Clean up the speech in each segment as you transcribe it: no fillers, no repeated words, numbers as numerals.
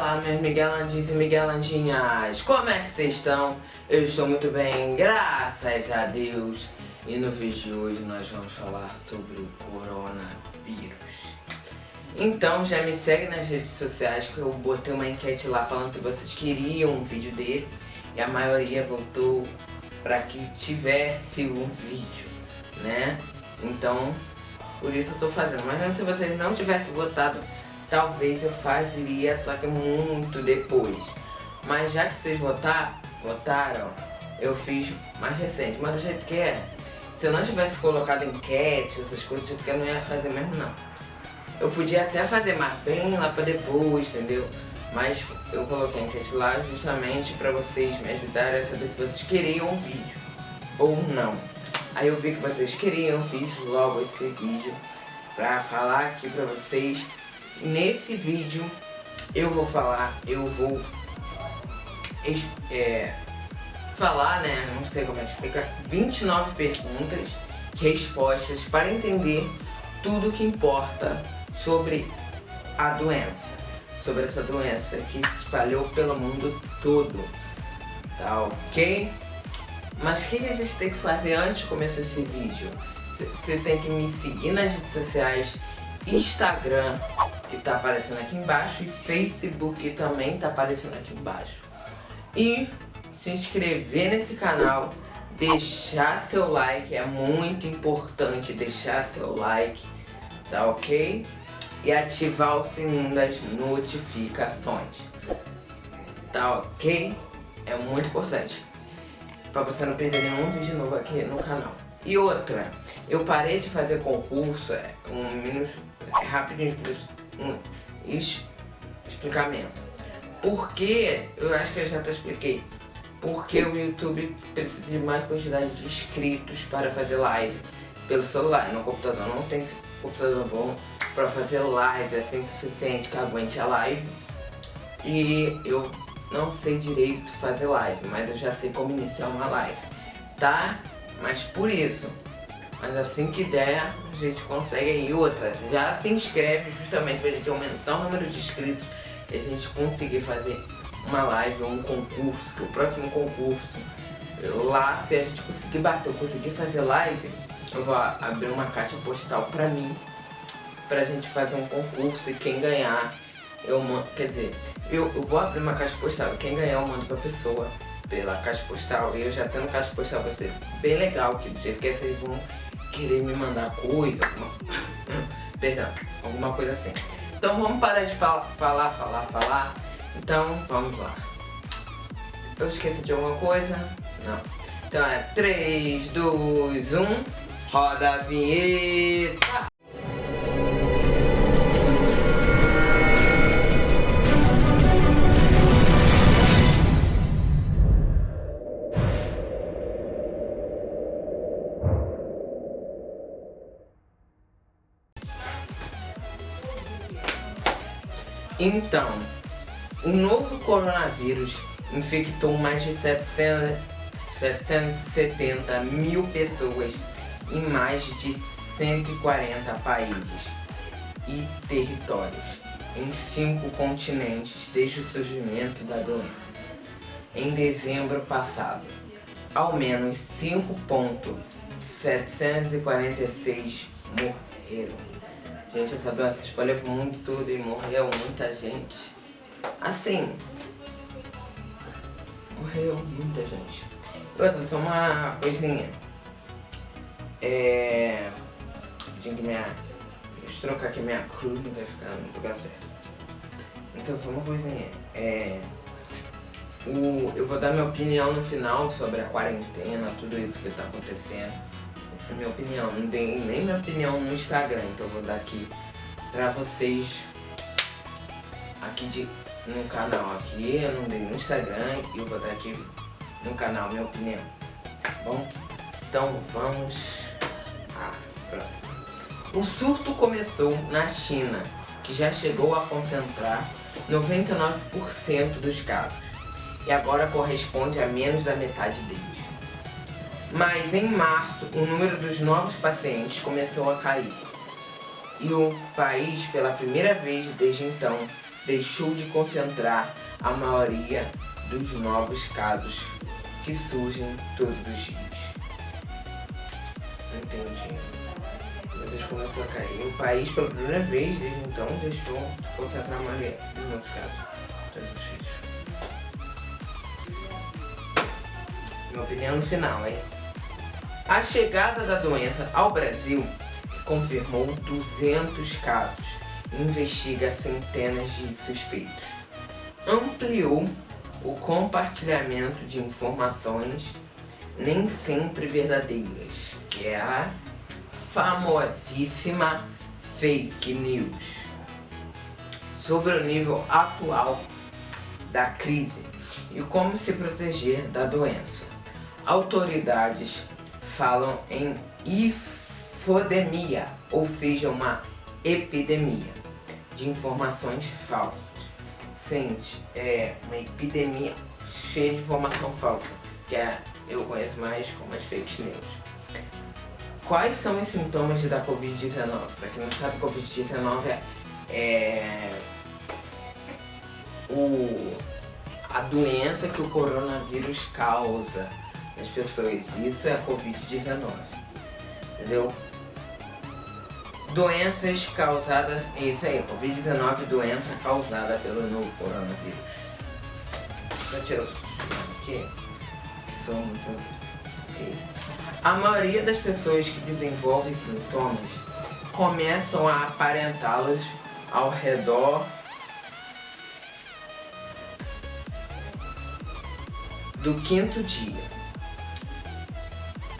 Fala, meus miguelandinhos e miguelandinhas, como é que vocês estão? Eu estou muito bem, graças a Deus. E no vídeo de hoje nós vamos falar sobre o coronavírus. Então já me segue nas redes sociais, que eu botei uma enquete lá falando se vocês queriam um vídeo desse. E a maioria votou para que tivesse um vídeo, né? Então, por isso eu estou fazendo. Mas mesmo se vocês não tivessem votado, talvez eu faria, só que muito depois. Mas já que vocês votaram, eu fiz mais recente. Mas do jeito que é, se eu não tivesse colocado enquete, essas coisas, do jeito que eu não ia fazer mesmo não. Eu podia até fazer, mas bem lá pra depois, entendeu? Mas eu coloquei enquete lá justamente pra vocês me ajudarem a saber se vocês queriam um vídeo ou não. Aí eu vi que vocês queriam, fiz logo esse vídeo pra falar aqui pra vocês. Nesse vídeo eu vou falar, falar, né, não sei como é que explica, 29 perguntas, respostas para entender tudo que importa sobre a doença, sobre essa doença que se espalhou pelo mundo todo, tá ok? Mas o que a gente tem que fazer antes de começar esse vídeo? Você tem que me seguir nas redes sociais, Instagram, que tá aparecendo aqui embaixo, e Facebook também tá aparecendo aqui embaixo. E se inscrever nesse canal, deixar seu like, é muito importante deixar seu like, tá ok? E ativar o sininho das notificações, tá ok? É muito importante, pra você não perder nenhum vídeo novo aqui no canal. E outra, eu parei de fazer concurso, rapidinho, explicamento. Porque, eu acho que eu já até expliquei, porque o YouTube precisa de mais quantidade de inscritos para fazer live pelo celular. No computador não tem computador bom para fazer live assim suficiente que aguente a live. E eu não sei direito fazer live, mas eu já sei como iniciar uma live, tá? Mas por isso, mas assim que der, a gente consegue aí. Outra, já se inscreve justamente pra gente aumentar o número de inscritos e a gente conseguir fazer uma live ou um concurso, que o próximo concurso, lá se a gente conseguir bater, eu conseguir fazer live, eu vou abrir uma caixa postal pra mim, pra gente fazer um concurso, e quem ganhar, eu mando, quer dizer, eu vou abrir uma caixa postal, e quem ganhar eu mando pra pessoa pela caixa postal, e eu já tendo caixa postal vai ser bem legal, que do jeito que vocês vão querer me mandar coisa, alguma coisa assim. Então vamos parar de falar. Então vamos lá. Eu esqueci de alguma coisa? Não. Então é 3, 2, 1, roda a vinheta! Então, o novo coronavírus infectou mais de 770 mil pessoas em mais de 140 países e territórios em 5 continentes desde o surgimento da doença. Em dezembro passado, ao menos 5.746 morreram. Gente, essa doença se espalhou por mundo todo e morreu muita gente. Assim, morreu muita gente. E outra, só uma coisinha. Deixa eu trocar aqui minha cruz, não vai ficar no lugar certo. Então, só uma coisinha. Eu vou dar minha opinião no final sobre a quarentena, tudo isso que tá acontecendo. Minha opinião, não dei nem minha opinião no Instagram, então eu vou dar aqui pra vocês aqui no canal aqui, eu não dei no Instagram e eu vou dar aqui no canal minha opinião, tá bom? Então vamos à próxima. O surto começou na China, que já chegou a concentrar 99% dos casos e agora corresponde a menos da metade deles. Mas em março, o número dos novos pacientes começou a cair. E o país, pela primeira vez desde então, deixou de concentrar a maioria dos novos casos que surgem todos os dias. Entendi. Vocês começam a cair. O país, pela primeira vez, desde então, deixou de concentrar a maioria dos novos casos todos os dias. Minha opinião no final, hein? A chegada da doença ao Brasil, que confirmou 200 casos e investiga centenas de suspeitos, ampliou o compartilhamento de informações nem sempre verdadeiras, que é a famosíssima fake news, sobre o nível atual da crise e como se proteger da doença. Autoridades falam em infodemia, ou seja, uma epidemia de informações falsas. Gente, é uma epidemia cheia de informação falsa, que eu conheço mais como as fake news. Quais são os sintomas da Covid-19? Para quem não sabe, Covid-19 é a doença que o coronavírus causa nas pessoas. Isso é a Covid-19, entendeu? Doenças causadas, é isso aí, Covid-19, doença causada pelo novo coronavírus. Só tirar o aqui. A maioria das pessoas que desenvolvem sintomas começam a aparentá-los ao redor do 5º dia,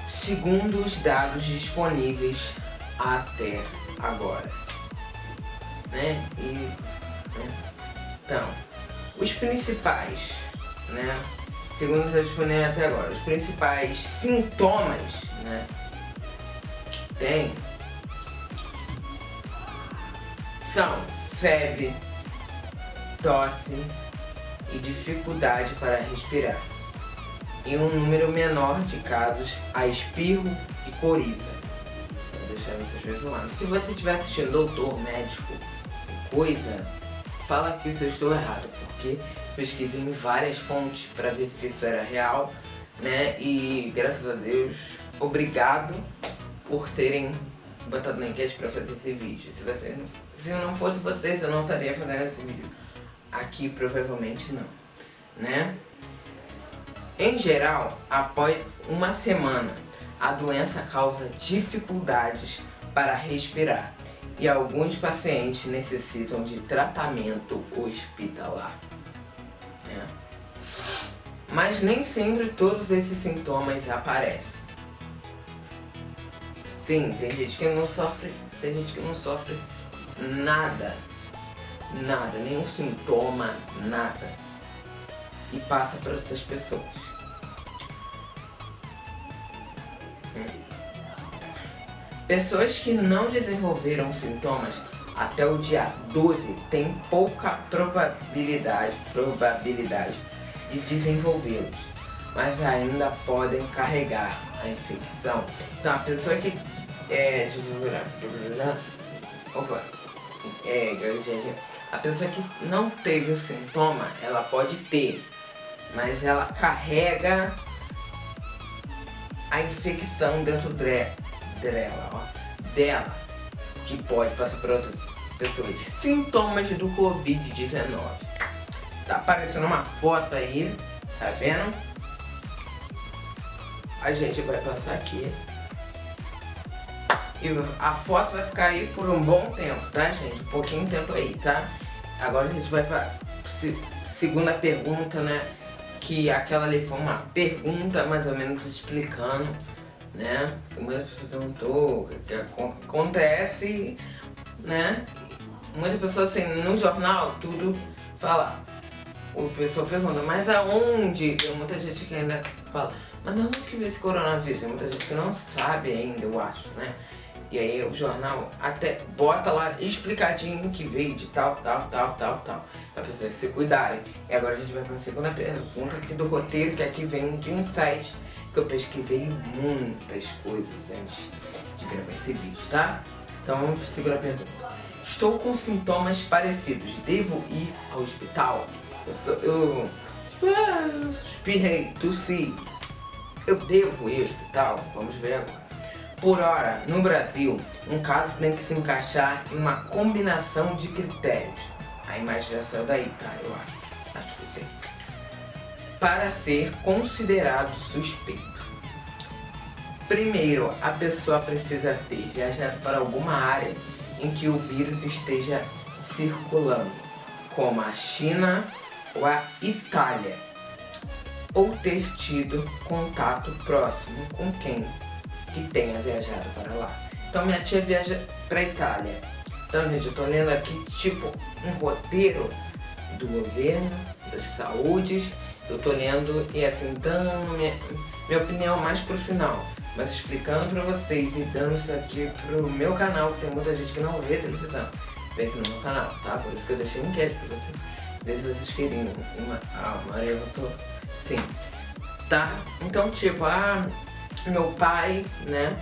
segundo os dados disponíveis até agora, né? Isso, né? Então, os principais, né? Segundo os dados disponíveis até agora, os principais sintomas, né, que tem são febre, tosse e dificuldade para respirar. E um número menor de casos a espirro e coriza. Vou deixar vocês visualizando. Se você estiver assistindo doutor, médico, coisa, fala que isso eu estou errado, porque pesquisei em várias fontes para ver se isso era real, né? E graças a Deus, obrigado por terem botado na enquete para fazer esse vídeo. Se não fosse vocês, eu não estaria fazendo esse vídeo. Aqui provavelmente não, né? Em geral, após uma semana, a doença causa dificuldades para respirar e alguns pacientes necessitam de tratamento hospitalar, né? Mas nem sempre todos esses sintomas aparecem. Sim, tem gente que não sofre nada, nenhum sintoma, nada, e passa para outras pessoas. Pessoas que não desenvolveram sintomas até o dia 12 têm pouca probabilidade de desenvolvê-los, mas ainda podem carregar a infecção. Então a pessoa que a pessoa que não teve o sintoma, ela pode ter, mas ela carrega a infecção dentro dela, que pode passar para outras pessoas. Sintomas do Covid-19. Tá aparecendo uma foto aí, tá vendo? A gente vai passar aqui. E a foto vai ficar aí por um bom tempo, tá, gente? Um pouquinho de tempo aí, tá? Agora a gente vai pra segunda pergunta, né? Que aquela ali foi uma pergunta mais ou menos explicando, né? Muita pessoa perguntou o que acontece, né? Muita pessoa assim, no jornal, tudo fala. O pessoal pergunta, mas aonde? Tem muita gente que ainda fala, mas de onde que veio esse coronavírus? Tem muita gente que não sabe ainda, eu acho, né? E aí o jornal até bota lá explicadinho que veio de tal. Pra pessoas se cuidarem. E agora a gente vai para a segunda pergunta aqui do roteiro, que aqui vem de um site que eu pesquisei muitas coisas antes de gravar esse vídeo, tá? Então vamos para a segunda pergunta. Estou com sintomas parecidos. Devo ir ao hospital? Espirrei, tossi. Eu devo ir ao hospital? Vamos ver agora. Por hora, no Brasil, um caso tem que se encaixar em uma combinação de critérios. A imagem já saiu daí, tá? Eu acho. Acho que sim. Para ser considerado suspeito. Primeiro, a pessoa precisa ter viajado para alguma área em que o vírus esteja circulando, como a China ou a Itália, ou ter tido contato próximo com quem que tenha viajado para lá. Então minha tia viaja para a Itália. Então, gente, eu tô lendo aqui tipo um roteiro do governo, das saúdes. Eu tô lendo e assim, dando minha opinião mais pro final, mas explicando pra vocês e dando isso aqui pro meu canal, que tem muita gente que não vê televisão. Vê aqui no meu canal, tá? Por isso que eu deixei um enquete pra vocês. Ver se vocês queriam. Maria votou sim. Tá? Então, tipo, meu pai, né,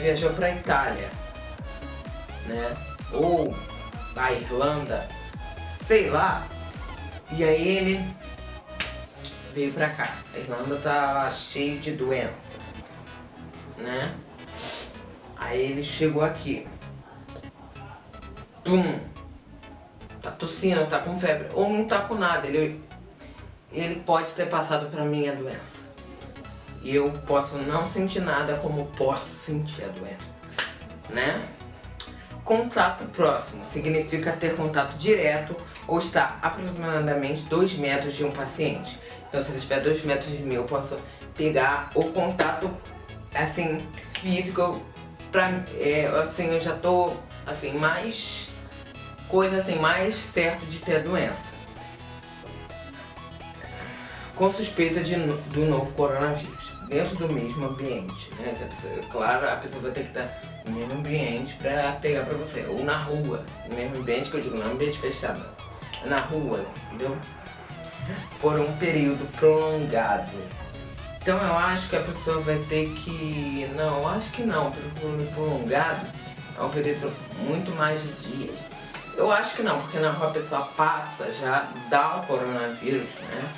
viajou pra Itália, né, ou a Irlanda, sei lá, e aí ele veio pra cá. A Irlanda tá cheia de doença, né, aí ele chegou aqui, pum, tá tossindo, tá com febre, ou não tá com nada, ele pode ter passado pra mim a doença. E eu posso não sentir nada como posso sentir a doença, né? Contato próximo significa ter contato direto ou estar aproximadamente 2 metros de um paciente. Então, se ele estiver 2 metros de mim, eu posso pegar o contato, assim, físico, assim, eu já tô, assim, mais certo de ter a doença. Com suspeita do novo coronavírus. Dentro do mesmo ambiente, né? Claro, a pessoa vai ter que estar no mesmo ambiente pra pegar pra você. Ou na rua, no mesmo ambiente que eu digo, não é um ambiente fechado, na rua, entendeu? Por um período prolongado. Então eu acho que a pessoa vai ter que... Não, eu acho que não. Período prolongado é um período muito mais de dias. Eu acho que não, porque na rua a pessoa passa, já dá o coronavírus, né?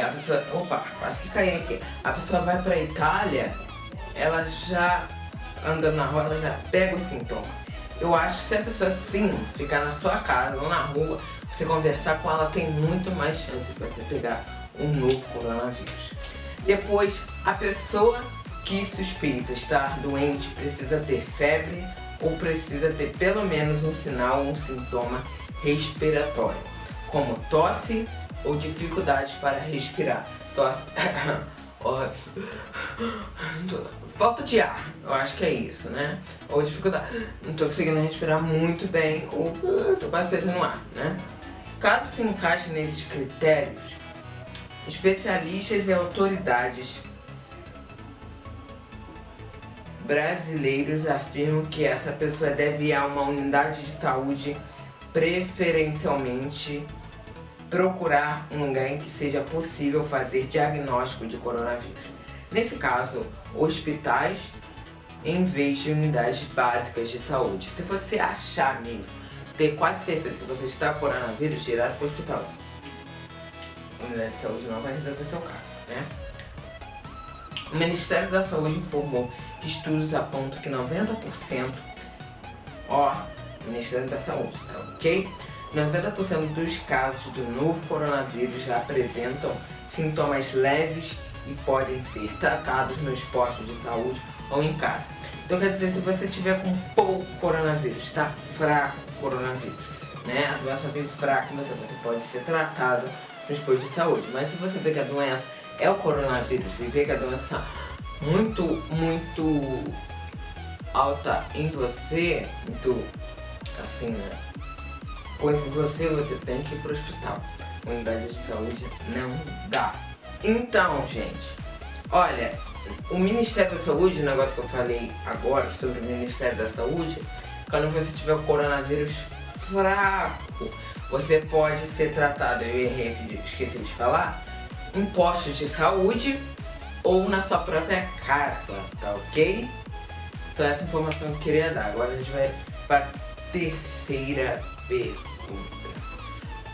A pessoa, opa, quase que caí aqui. A pessoa vai pra Itália, ela já andando na rua, ela já pega o sintoma. Eu acho que se a pessoa sim ficar na sua casa ou na rua, você conversar com ela, tem muito mais chance de você pegar um novo coronavírus. Depois, a pessoa que suspeita estar doente precisa ter febre ou precisa ter pelo menos um sinal ou um sintoma respiratório, como tosse ou dificuldades para respirar. Tosse, falta de ar, eu acho que é isso, né? Ou dificuldade, não tô conseguindo respirar muito bem, ou tô quase perdendo ar, né? Caso se encaixe nesses critérios, especialistas e autoridades brasileiros afirmam que essa pessoa deve ir a uma unidade de saúde, preferencialmente procurar um lugar em que seja possível fazer diagnóstico de coronavírus. Nesse caso, hospitais em vez de unidades básicas de saúde. Se você achar mesmo, ter quase certeza que você está com coronavírus, direto para o hospital. A unidade de saúde não vai resolver seu caso, né? O Ministério da Saúde informou que estudos apontam que 90%, Ministério da Saúde, tá ok? 90% dos casos do novo coronavírus já apresentam sintomas leves e podem ser tratados nos postos de saúde ou em casa. Então quer dizer, se você tiver com pouco coronavírus, está fraco o coronavírus, né? A doença vem fraca, você pode ser tratado nos postos de saúde. Mas se você vê que a doença é o coronavírus e vê que a doença muito alta em você, muito assim, né? Pois em você tem que ir pro hospital. Unidade de saúde não dá. Então, gente, olha, o Ministério da Saúde, o negócio que eu falei agora sobre o Ministério da Saúde, quando você tiver o coronavírus fraco, você pode ser tratado, eu errei aqui, esqueci de falar, em postos de saúde ou na sua própria casa, tá ok? Só essa informação que eu queria dar. Agora a gente vai para terceira pergunta.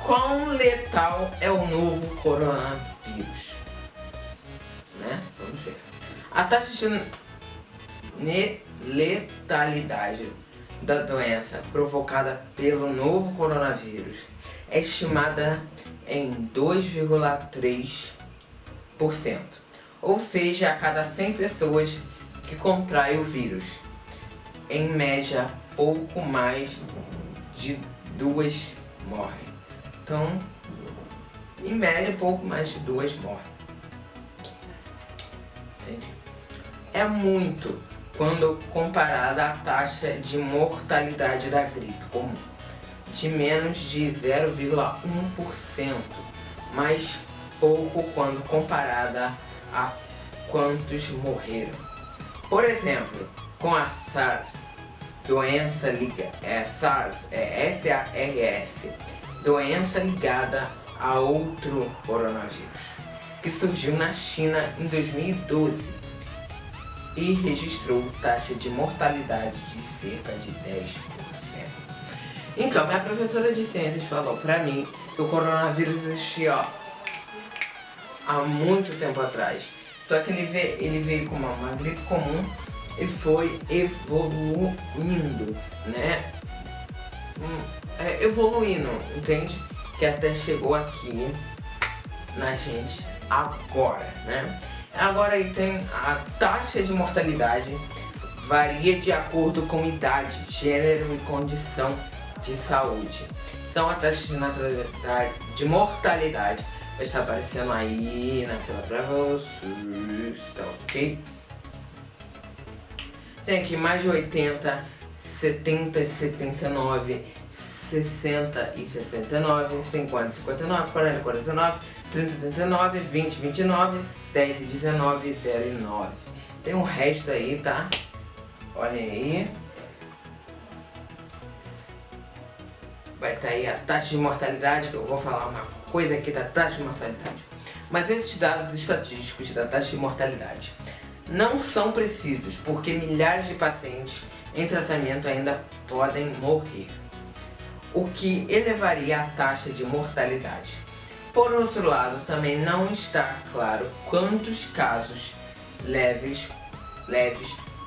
Quão letal é o novo coronavírus? Né? Vamos ver. A taxa de letalidade da doença provocada pelo novo coronavírus é estimada em 2,3%. Ou seja, a cada 100 pessoas que contraem o vírus, em média, pouco mais de 2 morrem. Então, em média, pouco mais de 2 morrem. Entendi? É muito quando comparada à taxa de mortalidade da gripe comum, de menos de 0,1%, mas pouco quando comparada a quantos morreram. Por exemplo, com a SARS, SARS, doença ligada a outro coronavírus, que surgiu na China em 2012 e registrou taxa de mortalidade de cerca de 10%. Então, minha professora de ciências falou pra mim que o coronavírus existia há muito tempo atrás. Só que ele veio como uma gripe comum e foi evoluindo, né? Evoluindo, entende? Que até chegou aqui na gente agora, né? Agora aí tem a taxa de mortalidade, varia de acordo com idade, gênero e condição de saúde. Então a taxa de mortalidade vai estar aparecendo aí na tela pra vocês, tá ok? Tem aqui mais de 80, 70 e 79, 60 e 69, 50 e 59, 40 e 49, 30 e 39, 20 e 29, 10 e 19, 0 e 9. Tem um resto aí, tá? Olhem aí. Vai estar aí a taxa de mortalidade, que eu vou falar uma coisa aqui da taxa de mortalidade. Mas esses dados estatísticos da taxa de mortalidade não são precisos, porque milhares de pacientes em tratamento ainda podem morrer, o que elevaria a taxa de mortalidade. Por outro lado, também não está claro quantos casos leves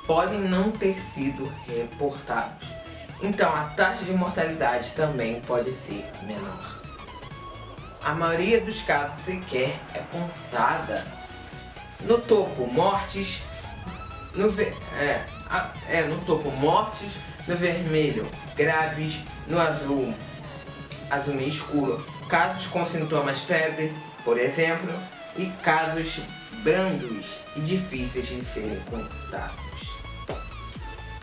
podem não ter sido reportados. Então, a taxa de mortalidade também pode ser menor. A maioria dos casos sequer é contada. No topo, mortes no topo, mortes no vermelho, graves no azul meio escuro, casos com sintomas febre, por exemplo, e casos brandos e difíceis de serem contados.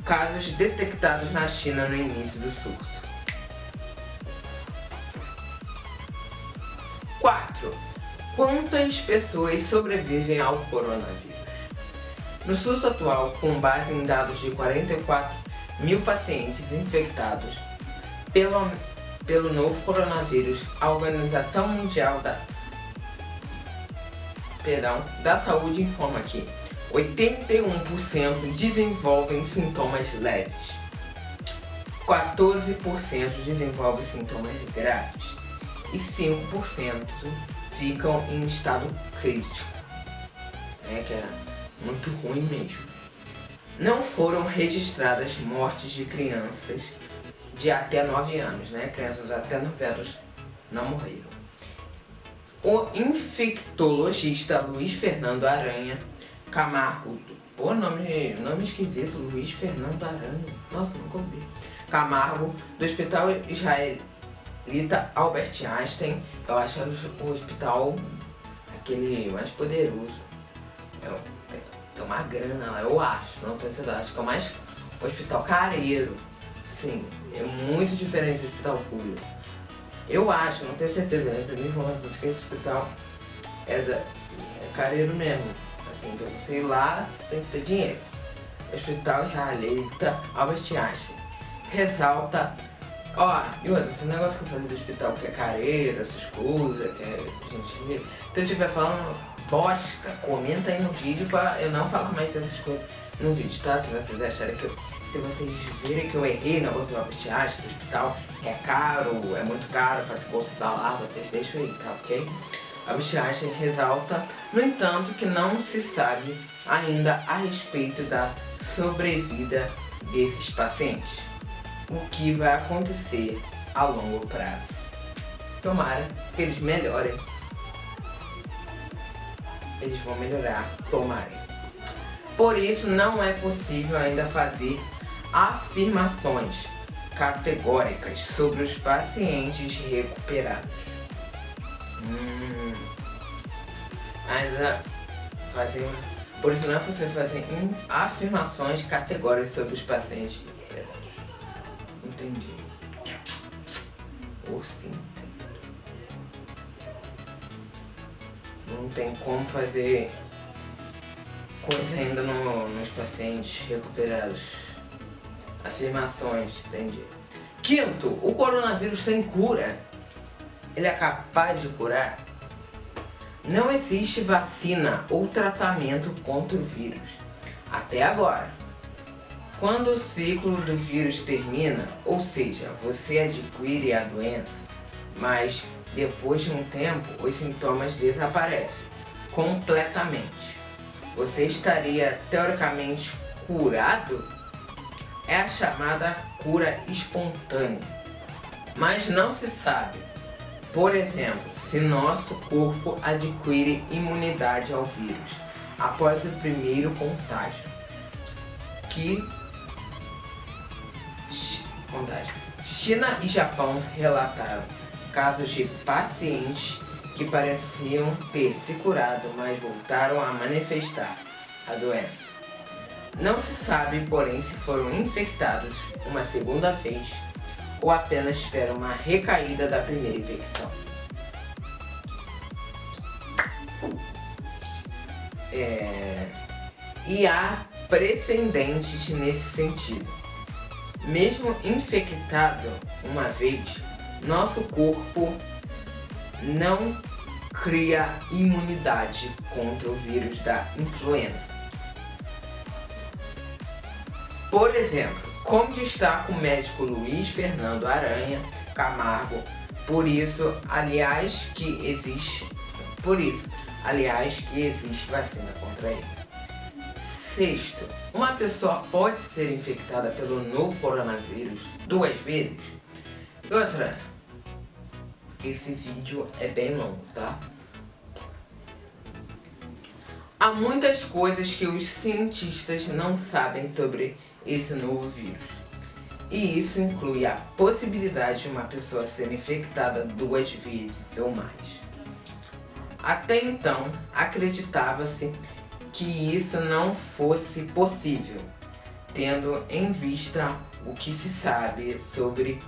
Casos detectados na China no início do surto. 4. Quantas pessoas sobrevivem ao coronavírus? No surto atual, com base em dados de 44 mil pacientes infectados pelo novo coronavírus, a Organização Mundial da Saúde informa que 81% desenvolvem sintomas leves, 14% desenvolvem sintomas graves e 5% ficam em estado crítico, que é muito ruim mesmo. Não foram registradas mortes de crianças de até 9 anos, crianças até 9 anos não morreram. O infectologista Luiz Fernando Aranha Camargo, nome esquisito, Luiz Fernando Aranha, nossa, nunca ouvi. Camargo, do Hospital Israelita Albert Einstein, eu acho o hospital aquele mais poderoso. Tem uma grana lá, eu acho, não tenho certeza, acho que é o mais hospital careiro. Sim, é muito diferente do hospital público. Eu acho, não tenho certeza, eu recebi informações que esse hospital é careiro mesmo. Assim, então, sei lá, tem que ter dinheiro. Hospital Israelita Albert Einstein ressalta. E outra, esse negócio que eu falei do hospital que é careiro, essas coisas, que é gente. Se eu estiver falando bosta, comenta aí no vídeo pra eu não falar mais dessas coisas no vídeo, tá? Se vocês acharem que eu se vocês verem que eu errei na outra vestiagem do hospital, é caro, é muito caro para se consultar lá, vocês deixam aí, tá ok? A vestiagem ressalta, no entanto, que não se sabe ainda a respeito da sobrevida desses pacientes, o que vai acontecer a longo prazo. Tomara que eles melhorem. Eles vão melhorar, tomarem. Por isso, não é possível ainda fazer afirmações categóricas sobre os pacientes recuperados. Por isso, não é possível fazer afirmações categóricas sobre os pacientes recuperados. Entendi. Ou sim. Não tem como fazer coisa ainda nos pacientes recuperados. Afirmações, entendi. Quinto, o coronavírus tem cura. Ele é capaz de curar? Não existe vacina ou tratamento contra o vírus. Até agora. Quando o ciclo do vírus termina, ou seja, você adquire a doença, mas depois de um tempo os sintomas desaparecem completamente. Você estaria teoricamente curado? É a chamada cura espontânea. Mas não se sabe, por exemplo, se nosso corpo adquire imunidade ao vírus após o primeiro contágio. China e Japão relataram casos de pacientes que pareciam ter se curado, mas voltaram a manifestar a doença. Não se sabe, porém, se foram infectados uma segunda vez ou apenas tiveram uma recaída da primeira infecção. E há precedentes nesse sentido. Mesmo infectado uma vez, nosso corpo não cria imunidade contra o vírus da influenza. Por exemplo, como destaca o médico Luiz Fernando Aranha Camargo, por isso, aliás, que existe vacina contra ele. Sexto, uma pessoa pode ser infectada pelo novo coronavírus 2 vezes? E outra, esse vídeo é bem longo, tá? Há muitas coisas que os cientistas não sabem sobre esse novo vírus. E isso inclui a possibilidade de uma pessoa ser infectada 2 vezes ou mais. Até então, acreditava-se que isso não fosse possível, tendo em vista o que se sabe sobre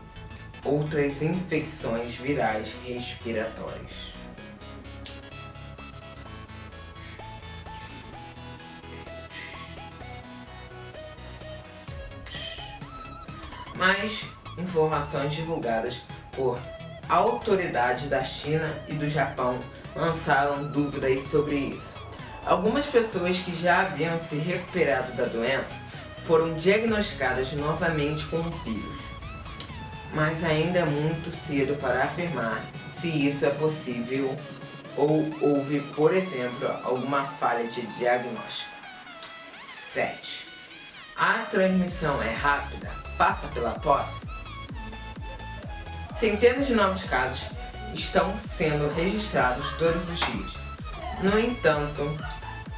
outras infecções virais respiratórias. Mais informações divulgadas por autoridades da China e do Japão lançaram dúvidas sobre isso. Algumas pessoas que já haviam se recuperado da doença foram diagnosticadas novamente com o vírus, mas ainda é muito cedo para afirmar se isso é possível ou houve, por exemplo, alguma falha de diagnóstico. 7. A transmissão é rápida? Passa pela tosse? Centenas de novos casos estão sendo registrados todos os dias. No entanto,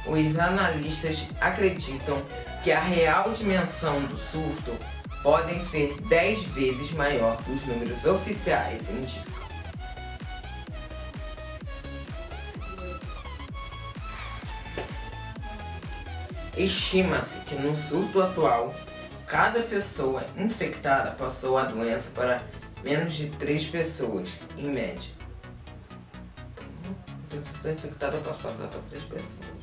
os analistas acreditam que a real dimensão do surto pode ser 10 vezes maior que os números oficiais indicam. Estima-se que no surto atual, cada pessoa infectada passou a doença para menos de 3 pessoas, em média. Uma pessoa infectada pode passar para 3 pessoas.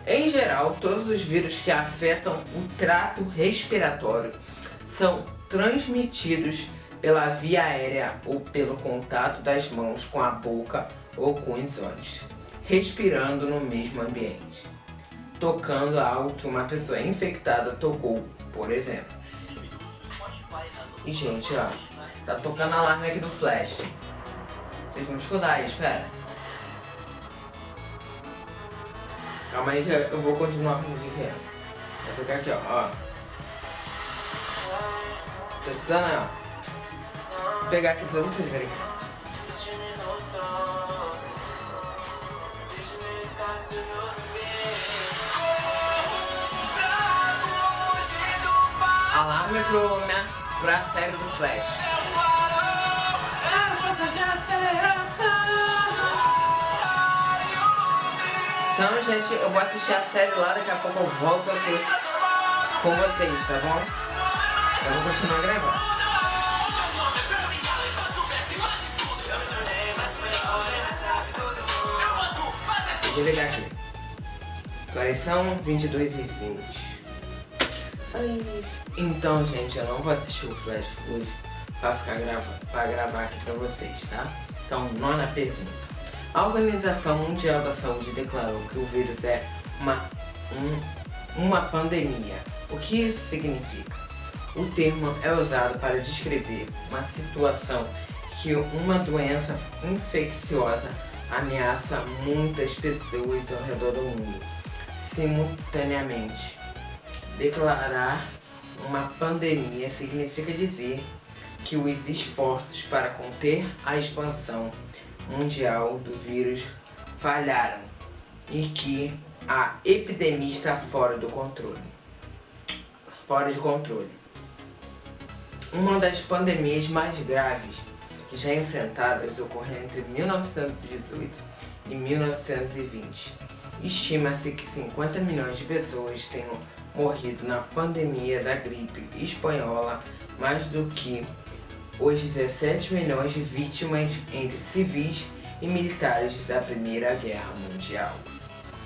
Em geral, todos os vírus que afetam o trato respiratório são transmitidos pela via aérea ou pelo contato das mãos com a boca ou com os olhos, respirando no mesmo ambiente. tocando algo que uma pessoa infectada tocou, por exemplo. E gente, ó, tá tocando alarme aqui do Flash. Vocês vão escutar aí, espera. Calma aí que eu vou continuar com o vídeo. Vou tocar aqui, ó. Tá escutando aí, ó. Vou pegar aqui pra vocês verem. Alarme pra série do Flash. Então, gente, eu vou assistir a série lá, daqui a pouco eu volto aqui com vocês, tá bom? Eu vou continuar gravando. Deixa eu ligar aqui. Agora são 22h20. Então, gente, eu não vou assistir o Flash hoje pra gravar aqui pra vocês, tá? Então, nona pergunta. A Organização Mundial da Saúde declarou que o vírus é uma pandemia. O que isso significa? O termo é usado para descrever uma situação que uma doença infecciosa ameaça muitas pessoas ao redor do mundo simultaneamente. Declarar uma pandemia significa dizer que os esforços para conter a expansão mundial do vírus falharam e que a epidemia está fora de controle. Uma das pandemias mais graves já enfrentadas ocorreu entre 1918 e 1920. Estima-se que 50 milhões de pessoas tenham morrido na pandemia da gripe espanhola, mais do que os 17 milhões de vítimas entre civis e militares da Primeira Guerra Mundial.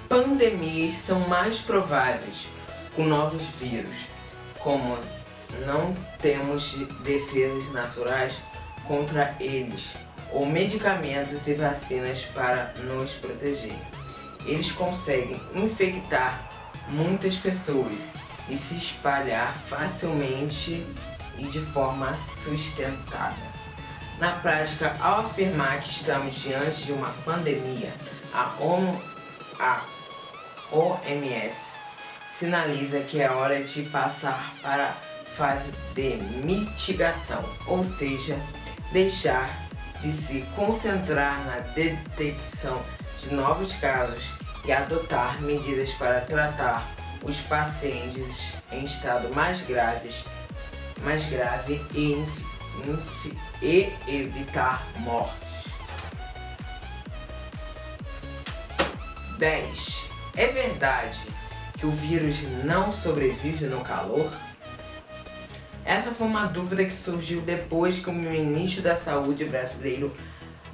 Pandemias são mais prováveis com novos vírus, como não temos defesas naturais contra eles, ou medicamentos e vacinas para nos proteger. Eles conseguem infectar muitas pessoas e se espalhar facilmente e de forma sustentada. Na prática, ao afirmar que estamos diante de uma pandemia, a OMS sinaliza que é hora de passar para a fase de mitigação, ou seja, deixar de se concentrar na detecção de novos casos e adotar medidas para tratar os pacientes em estado mais grave e evitar mortes. 10. É verdade que o vírus não sobrevive no calor? Essa foi uma dúvida que surgiu depois que o ministro da Saúde brasileiro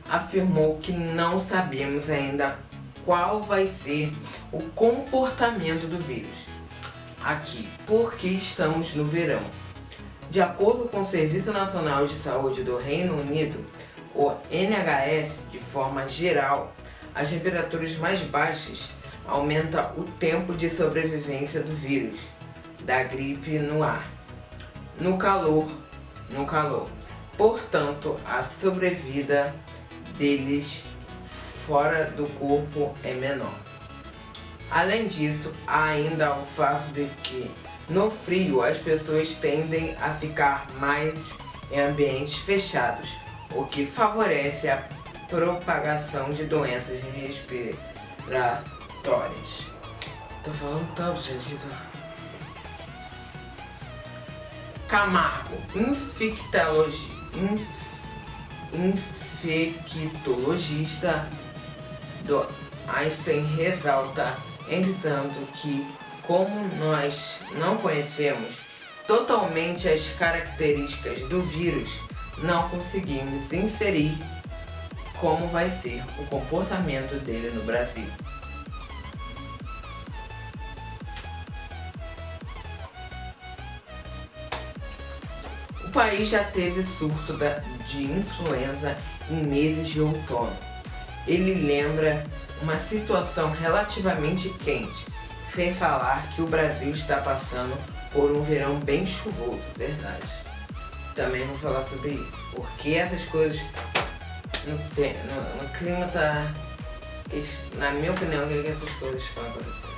afirmou que não sabemos ainda qual vai ser o comportamento do vírus aqui, porque estamos no verão. De acordo com o Serviço Nacional de Saúde do Reino Unido, o NHS, de forma geral, as temperaturas mais baixas aumentam o tempo de sobrevivência do vírus da gripe no ar. No calor. Portanto, a sobrevida deles fora do corpo é menor. Além disso, há ainda o fato de que no frio as pessoas tendem a ficar mais em ambientes fechados, o que favorece a propagação de doenças respiratórias. Tô falando tanto, gente. Camargo, infectologista do Einstein, ressalta, entretanto, que como nós não conhecemos totalmente as características do vírus, não conseguimos inferir como vai ser o comportamento dele no Brasil. O país já teve surto de influenza em meses de outono. Ele lembra uma situação relativamente quente, Sem falar que o Brasil está passando por um verão bem chuvoso, verdade. Também vou falar sobre isso, porque essas coisas no clima tá... Na minha opinião, o que essas coisas estão acontecendo?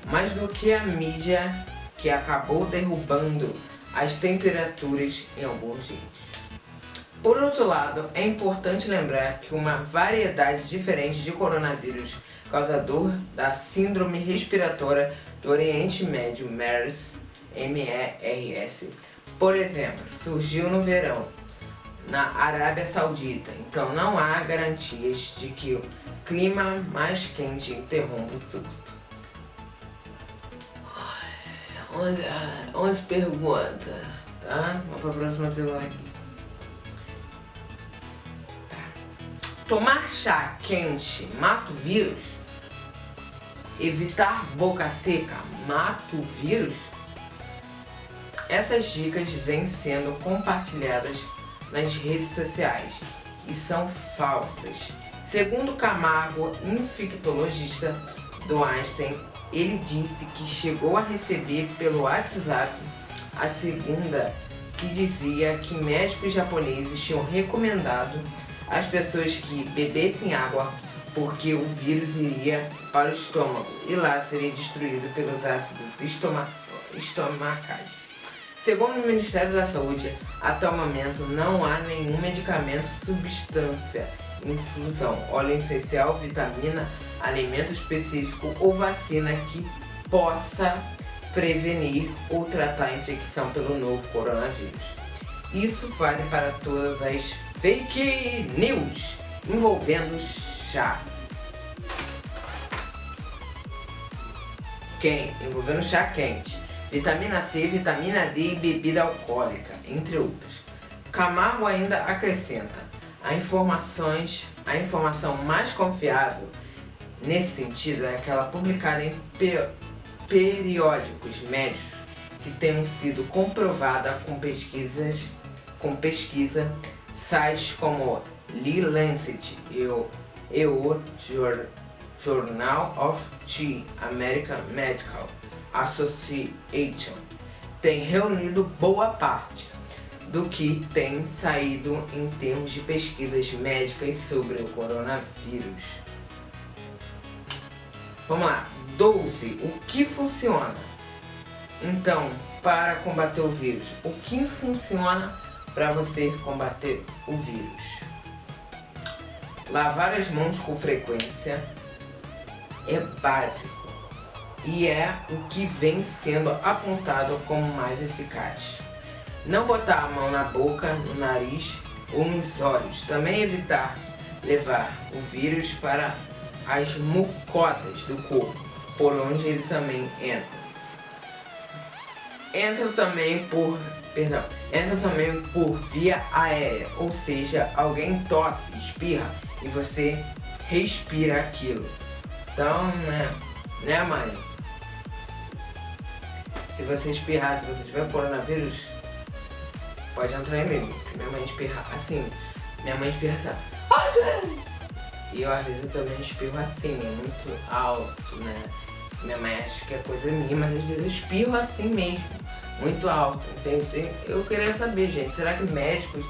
Mais do que a mídia que acabou derrubando as temperaturas em alguns dias. Por outro lado, é importante lembrar que uma variedade diferente de coronavírus causador da síndrome respiratória do Oriente Médio, MERS, M-E-R-S, por exemplo, surgiu no verão na Arábia Saudita, então não há garantias de que o clima mais quente interrompa o surto. 11 perguntas, tá? Vamos para a próxima pergunta aqui. Tá. Tomar chá quente mata o vírus? Evitar boca seca mata o vírus? Essas dicas vêm sendo compartilhadas nas redes sociais e são falsas. Segundo Camargo, infectologista do Einstein, ele disse que chegou a receber pelo WhatsApp a segunda que dizia que médicos japoneses tinham recomendado às pessoas que bebessem água porque o vírus iria para o estômago e lá seria destruído pelos ácidos estomacais. Segundo o Ministério da Saúde, até o momento não há nenhum medicamento, substância, infusão, óleo essencial, vitamina, alimento específico ou vacina que possa prevenir ou tratar a infecção pelo novo coronavírus. Isso vale para todas as fake news envolvendo chá. Envolvendo chá quente, vitamina C, vitamina D e bebida alcoólica, entre outras. Camargo ainda acrescenta: a informação mais confiável nesse sentido é aquela publicada em periódicos médicos que tenham sido comprovada com pesquisa, sites como The Lancet e o Journal of the American Medical Association tem reunido boa parte do que tem saído em termos de pesquisas médicas sobre o coronavírus. Vamos lá. 12. O que funciona? Então, para combater o vírus, o que funciona para você combater o vírus? Lavar as mãos com frequência é básico e é o que vem sendo apontado como mais eficaz. Não botar a mão na boca, no nariz ou nos olhos. Também evitar levar o vírus para as mucosas do corpo, por onde ele também entra. Entra também por via aérea, ou seja, alguém tosse, espirra e você respira aquilo. Então, né mãe? Se você espirrar, se você tiver coronavírus, pode entrar em mim. Minha mãe espirra assim. Minha mãe espirra assim. E eu às vezes eu também espirro assim, muito alto, né? Minha mãe acha que é coisa minha, mas às vezes eu espirro assim mesmo, muito alto, entende? Eu queria saber, gente, será que médicos,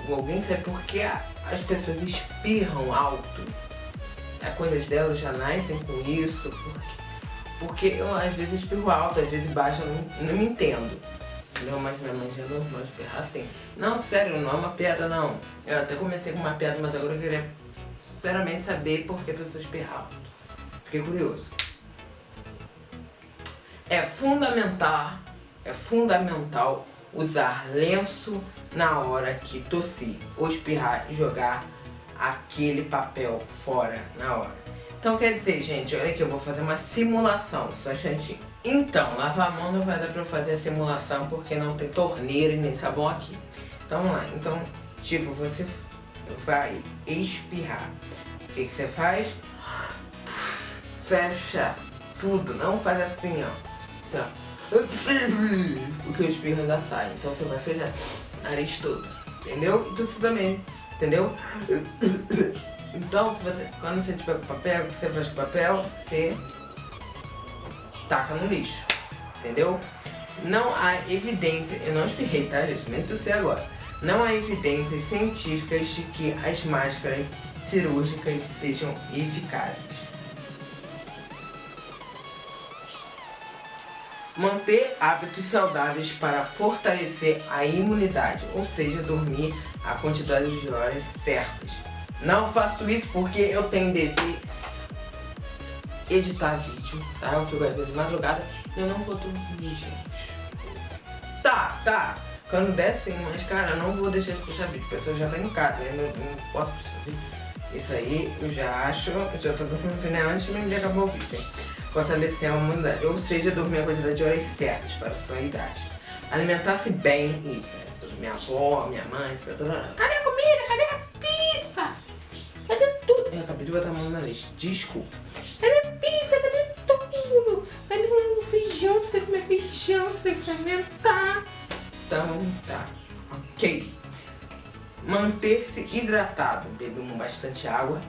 alguém sabe por que as pessoas espirram alto? As coisas delas já nascem com isso, porque eu às vezes espirro alto, às vezes baixo, eu não me entendo. Entendeu? Mas minha mãe já é normal espirrar assim. Não, sério, não é uma piada não. Eu até comecei com uma piada, mas agora eu queria sinceramente saber por que a pessoa espirra alto. Fiquei curioso. É fundamental usar lenço na hora que tossir ou espirrar e jogar aquele papel fora na hora. Então quer dizer, gente, olha aqui, eu vou fazer uma simulação, só um instantinho. Então, lavar a mão não vai dar pra eu fazer a simulação porque não tem torneira e nem sabão aqui. Então vamos lá, então, tipo, você vai espirrar. O que você faz? Fecha tudo, não faz assim, ó. Assim, ó. Porque o espirro ainda sai, então você vai fechar o nariz todo, entendeu? Então você também, entendeu? Então, quando você tiver com papel, o que você faz com papel, você taca no lixo, entendeu? Não há evidência, eu não espirrei, tá, gente? Nem tossi agora. Não há evidências científicas de que as máscaras cirúrgicas sejam eficazes. Manter hábitos saudáveis para fortalecer a imunidade, ou seja, dormir a quantidade de horas certas. Não faço isso porque eu tenho dever editar vídeo, tá? Eu fico às vezes de madrugada e eu não vou dormir, gente. Tá. Quando der sim, mas cara, eu não vou deixar de puxar vídeo. A pessoa já tá em casa, eu não posso puxar vídeo. Isso aí eu já acho, eu já tô dormindo pneu antes mesmo de acabar o vídeo, hein? Fortalecer a imunidade, ou seja, dormir a quantidade de horas certas para a sua idade. Alimentar-se bem, isso, né? Minha avó, minha mãe, fica toda hora, cadê a comida? Cadê a pizza? Cadê tudo? Eu acabei de botar a mão na lista, desculpa. Cadê a pizza? Cadê tudo? Cadê o feijão? Você tem que comer feijão, você tem que fermentar. Então, tá, ok. Manter-se hidratado, bebendo bastante água.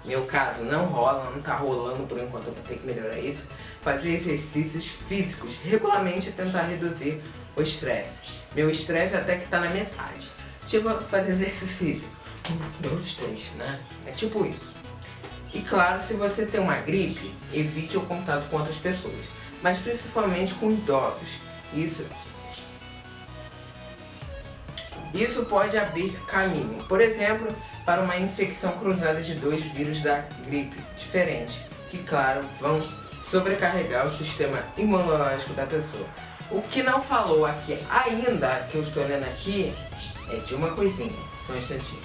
Meu caso não rola, não tá rolando por enquanto, eu vou ter que melhorar isso. Fazer exercícios físicos regularmente e tentar reduzir o estresse. Meu estresse até que tá na metade. Tipo, fazer exercício físico. 1, 2, 3, né? É tipo isso. E claro, se você tem uma gripe, evite o contato com outras pessoas. Mas principalmente com idosos. Isso pode abrir caminho, por exemplo, para uma infecção cruzada de 2 vírus da gripe diferentes, que claro, vão sobrecarregar o sistema imunológico da pessoa. O que não falou aqui ainda, que eu estou lendo aqui, é de uma coisinha, só um instantinho.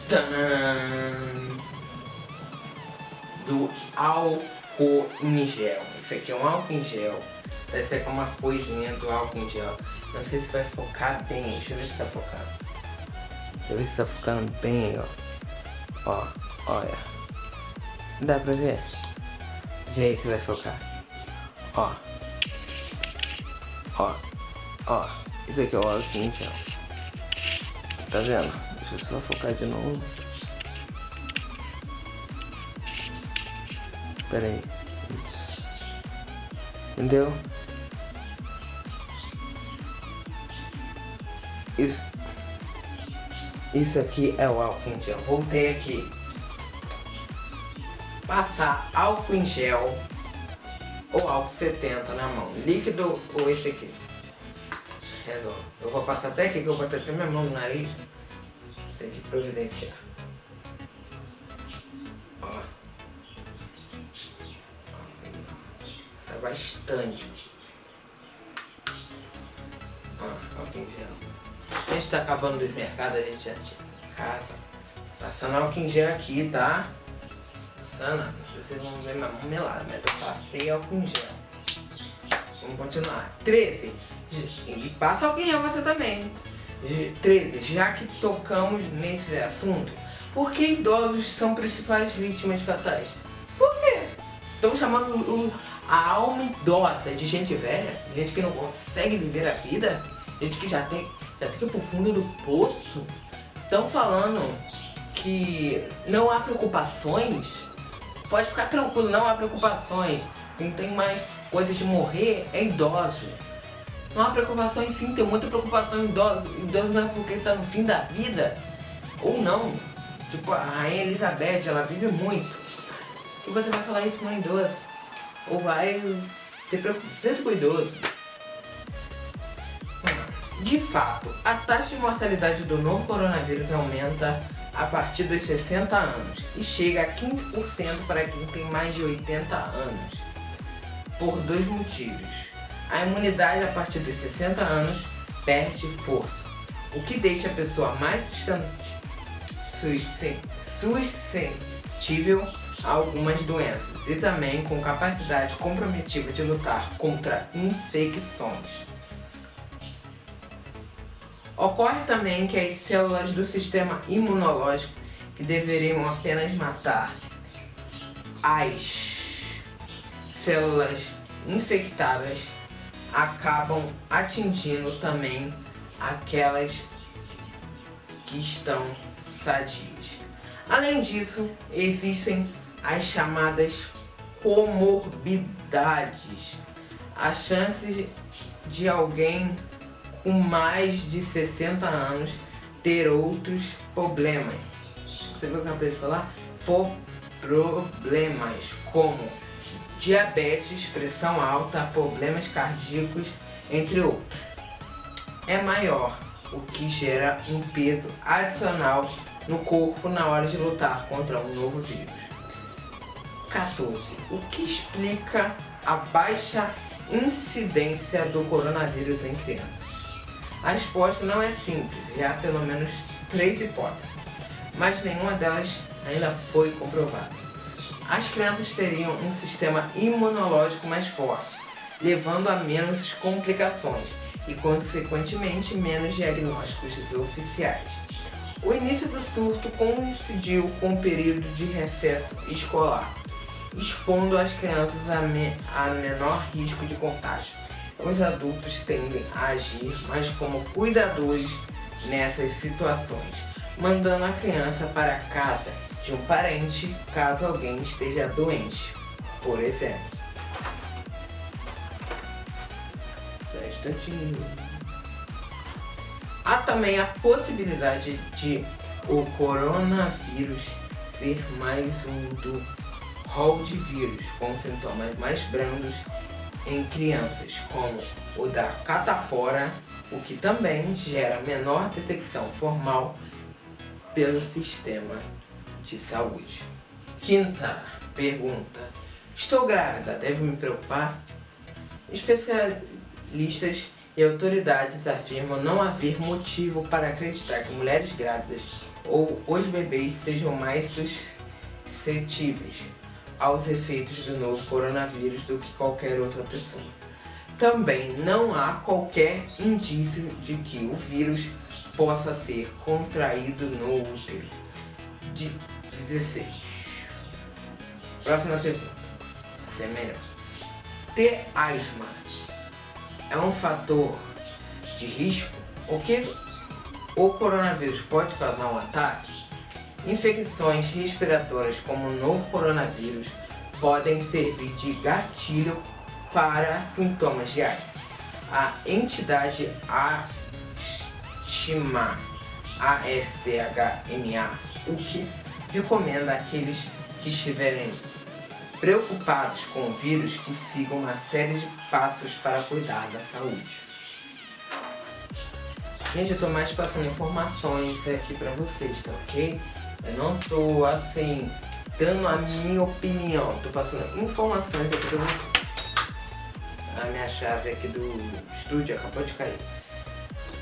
Tadã! Do álcool em gel. Isso aqui é um álcool em gel. Essa aqui é uma coisinha do álcool em gel. Não sei se vai focar bem. Deixa eu ver se tá focando. Deixa eu ver se tá focando bem aí, ó. Ó, olha. Dá pra ver? Vê aí se vai focar. Ó. Ó. Ó. Isso aqui é o álcool em gel. Tá vendo? Deixa eu só focar de novo. Pera aí. Entendeu? Isso aqui é o álcool em gel. Voltei aqui. Passar álcool em gel ou álcool 70 na mão. Líquido ou esse aqui. Resolve. Eu vou passar até aqui, que eu botei até minha mão no nariz. Tem que providenciar. Ó. Sai bastante. Ó, álcool em gel. A gente tá acabando dos mercados, a gente já tinha em casa. Passando álcool em gel aqui, tá? Passando, não sei se vocês vão ver minha mão melada, mas eu passei álcool em gel. Vamos continuar. 13. E passa álcool em gel você também. 13. Já que tocamos nesse assunto, por que idosos são principais vítimas fatais? Por quê? Estão chamando a alma idosa de gente velha? Gente que não consegue viver a vida? Gente que já tem que ir pro fundo do poço. Estão falando que não há preocupações. Pode ficar tranquilo, não há preocupações. Quem tem mais coisa de morrer é idoso. Não há preocupações sim, tem muita preocupação em idoso. Idoso não é porque tá no fim da vida. Ou não. Tipo, a Rainha Elizabeth, ela vive muito. E você vai falar isso pra um idoso? Ou vai ter preconceito com o idoso? De fato, a taxa de mortalidade do novo coronavírus aumenta a partir dos 60 anos e chega a 15% para quem tem mais de 80 anos, por 2 motivos. A imunidade a partir dos 60 anos perde força, o que deixa a pessoa mais suscetível a algumas doenças e também com capacidade comprometida de lutar contra infecções. Ocorre também que as células do sistema imunológico, que deveriam apenas matar as células infectadas, acabam atingindo também aquelas que estão sadios. Além disso, existem as chamadas comorbidades. A chance de alguém com mais de 60 anos ter outros problemas. Você viu o que eu acabei de falar? Problemas como diabetes, pressão alta, problemas cardíacos, entre outros. É maior, o que gera um peso adicional no corpo na hora de lutar contra um novo vírus. 14. O que explica a baixa incidência do coronavírus em crianças? A resposta não é simples e há pelo menos 3 hipóteses, mas nenhuma delas ainda foi comprovada. As crianças teriam um sistema imunológico mais forte, levando a menos complicações e, consequentemente, menos diagnósticos oficiais. O início do surto coincidiu com o período de recesso escolar, expondo as crianças a menor risco de contágio. Os adultos tendem a agir mais como cuidadores nessas situações, mandando a criança para a casa de um parente caso alguém esteja doente, por exemplo. Só um instantinho. Há também a possibilidade de o coronavírus ser mais um do rol de vírus com sintomas mais brandos em crianças, como o da catapora, o que também gera menor detecção formal pelo sistema de saúde. 5ª pergunta. Estou grávida, devo me preocupar? Especialistas e autoridades afirmam não haver motivo para acreditar que mulheres grávidas ou os bebês sejam mais suscetíveis aos efeitos do novo coronavírus do que qualquer outra pessoa. Também não há qualquer indício de que o vírus possa ser contraído no útero. 16. Próxima pergunta. Essa é melhor. Ter asma é um fator de risco? O que o coronavírus pode causar um ataque? Infecções respiratórias como o novo coronavírus podem servir de gatilho para sintomas de asma. A entidade ASTHMA, o que recomenda àqueles que estiverem preocupados com o vírus que sigam uma série de passos para cuidar da saúde. Gente, eu tô mais passando informações aqui pra vocês, tá ok? Eu não tô, assim, dando a minha opinião. Tô passando informações aqui pra vocês. A minha chave aqui do estúdio acabou de cair.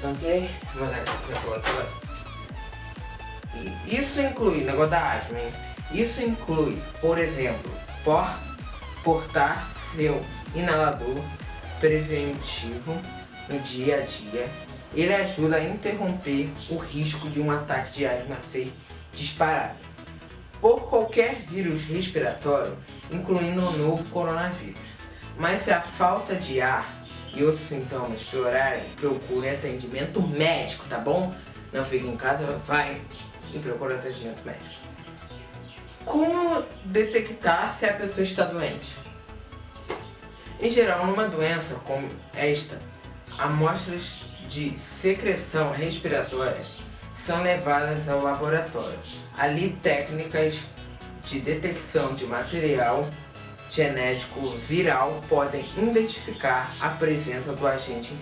Ok? Mas eu coloco lá. Isso inclui, negócio da asma, hein? Isso inclui, por exemplo, portar seu inalador preventivo no dia a dia. Ele ajuda a interromper o risco de um ataque de asma ser disparado por qualquer vírus respiratório, incluindo o novo coronavírus. Mas se a falta de ar e outros sintomas piorarem, procure atendimento médico, tá bom? Não fique em casa, vai e procure atendimento médico. Como detectar se a pessoa está doente? Em geral, numa doença como esta, amostras de secreção respiratória são levadas ao laboratório. Ali, técnicas de detecção de material genético viral podem identificar a presença do agente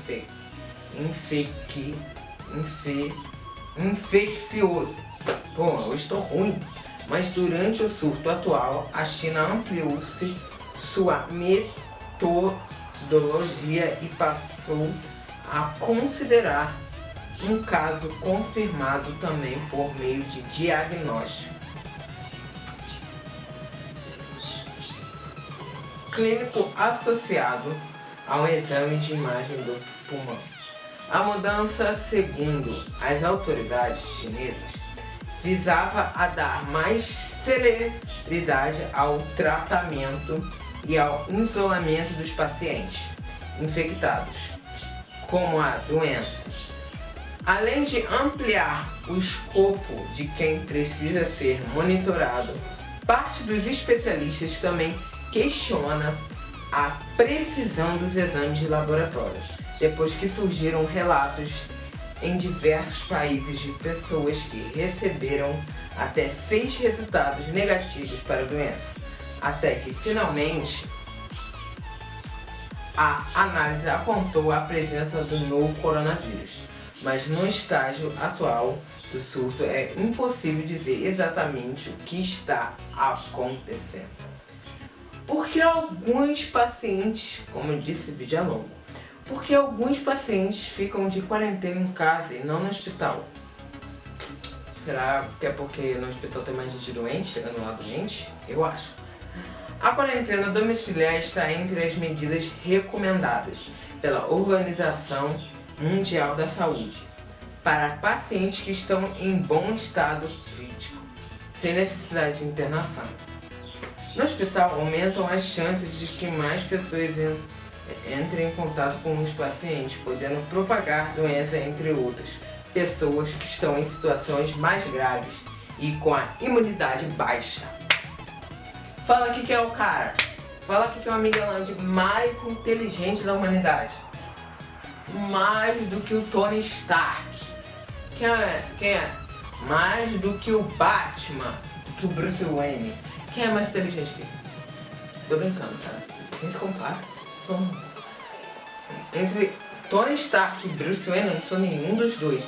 infeccioso. Pô, eu estou ruim. Mas durante o surto atual, a China ampliou-se sua metodologia e passou a considerar um caso confirmado também por meio de diagnóstico clínico associado ao exame de imagem do pulmão. A mudança, segundo as autoridades chinesas, visava a dar mais celeridade ao tratamento e ao isolamento dos pacientes infectados, como a doença. Além de ampliar o escopo de quem precisa ser monitorado, parte dos especialistas também questiona a precisão dos exames de laboratório, depois que surgiram relatos em diversos países de pessoas que receberam até 6 resultados negativos para a doença, até que finalmente a análise apontou a presença do novo coronavírus. Mas no estágio atual do surto é impossível dizer exatamente o que está acontecendo. Porque alguns pacientes, como eu disse, vídeo é longo, porque alguns pacientes ficam de quarentena em casa e não no hospital. Será que é porque no hospital tem mais gente doente, chegando lá doente? Eu acho. A quarentena domiciliar está entre as medidas recomendadas pela Organização Mundial da Saúde para pacientes que estão em bom estado crítico, sem necessidade de internação. No hospital, aumentam as chances de que mais pessoas entrem em contato com os pacientes, podendo propagar doença entre outras pessoas que estão em situações mais graves e com a imunidade baixa. Fala aqui que é o cara. Fala aqui que é o Miguel Angel mais inteligente da humanidade. Mais do que o Tony Stark. Quem é? Mais do que o Batman, do que o Bruce Wayne. Quem é mais inteligente que ele? Tô brincando, cara. Nem se compara. Entre Tony Stark e Bruce Wayne, eu não sou nenhum dos dois.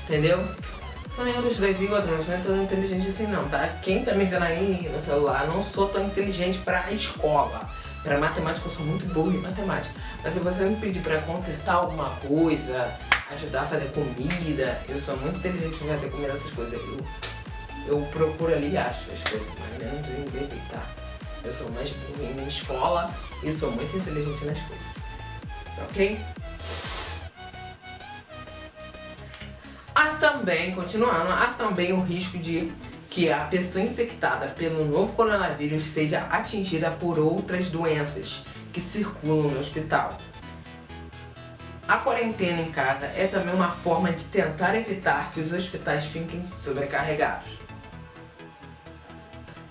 Entendeu? Não sou nenhum dos dois. E outra, não sou tão inteligente assim não, tá? Quem tá me vendo aí no celular, não sou tão inteligente pra escola. Pra matemática eu sou muito boa em matemática. Mas se você me pedir pra consertar alguma coisa, ajudar a fazer comida, eu sou muito inteligente em fazer comida, essas coisas. Eu procuro ali e acho as coisas, mas menos em bebê, tá? Eu sou mais burro em escola e sou muito inteligente nas coisas. Ok? Continuando, há também o risco de que a pessoa infectada pelo novo coronavírus seja atingida por outras doenças que circulam no hospital. A quarentena em casa é também uma forma de tentar evitar que os hospitais fiquem sobrecarregados.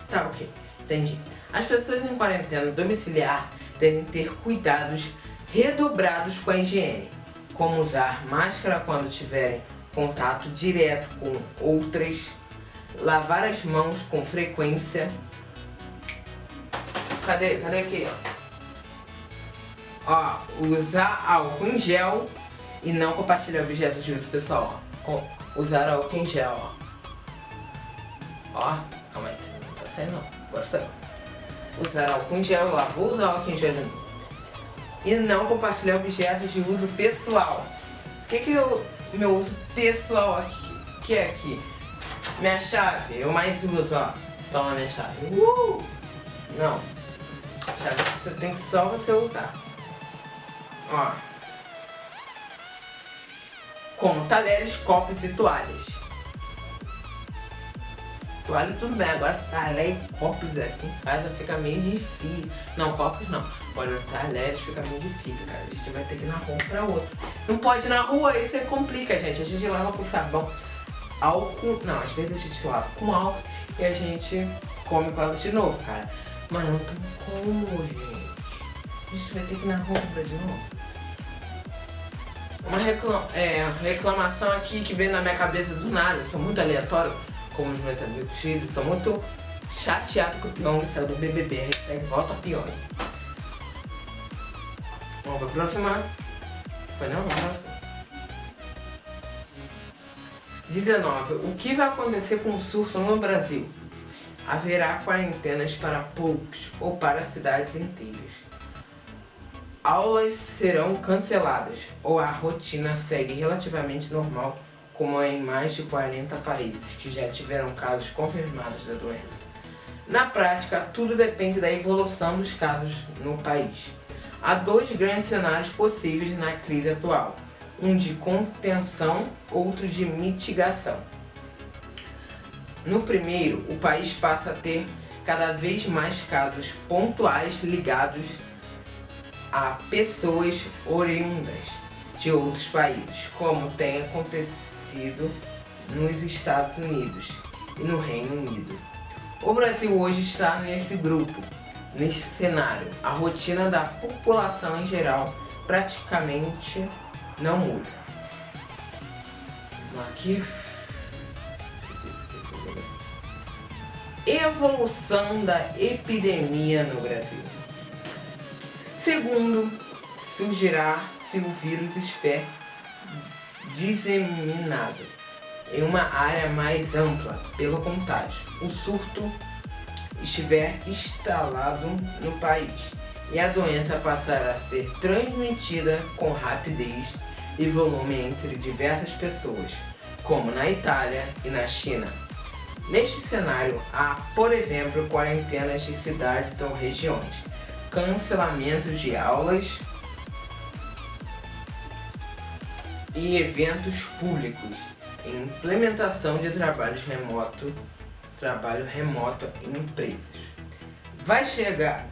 Tá, ok. Entendi. As pessoas em quarentena domiciliar devem ter cuidados redobrados com a higiene, como usar máscara quando tiverem contato direto com outras, lavar as mãos com frequência. Cadê aqui, ó? Usar álcool em gel e não compartilhar objetos de uso pessoal, ó. Usar álcool em gel, ó. Calma aí, não tá saindo não, agora saiu. Usar álcool em gel, lá, vou usar álcool em gel de novo. E não compartilhar objetos de uso pessoal. O que o meu uso pessoal aqui? Que é aqui? Minha chave, eu mais uso, ó. Toma minha chave. Não. Chave você tem que só você usar. Ó. Como talheres, copos e toalhas. Toalha tudo bem, agora talher e copos aqui em casa fica meio difícil. Não, copos não. Agora talheres fica meio difícil, cara. A gente vai ter que ir na rua pra outra. Não pode ir na rua, isso aí complica, gente. A gente lava com sabão, álcool. Não, às vezes a gente lava com álcool e a gente come com água de novo, cara. Mas não tem como, gente. A gente vai ter que ir na rua pra de novo. Uma reclamação aqui que veio na minha cabeça do nada. Eu sou muito aleatório, como os meus amigos X. Estou muito chateado com o Pyong saiu do BBB. Hashtag volta Pyong. Vamos pra próxima. Foi não? Próxima. 19. O que vai acontecer com o surto no Brasil? Haverá quarentenas para poucos ou para cidades inteiras. Aulas serão canceladas ou a rotina segue relativamente normal, como em mais de 40 países que já tiveram casos confirmados da doença. Na prática, tudo depende da evolução dos casos no país. Há dois grandes cenários possíveis na crise atual, um de contenção, outro de mitigação. No primeiro, o país passa a ter cada vez mais casos pontuais ligados a pessoas oriundas de outros países, como tem acontecido nos Estados Unidos e no Reino Unido. O Brasil hoje está nesse grupo, nesse cenário. A rotina da população em geral praticamente não muda. Vamos aqui. Evolução da epidemia no Brasil. Segundo, surgirá se o vírus estiver disseminado em uma área mais ampla pelo contágio, o surto estiver instalado no país e a doença passar a ser transmitida com rapidez e volume entre diversas pessoas, como na Itália e na China. Neste cenário, há, por exemplo, quarentenas de cidades ou regiões, cancelamentos de aulas e eventos públicos, implementação de trabalho remoto em empresas. Vai chegar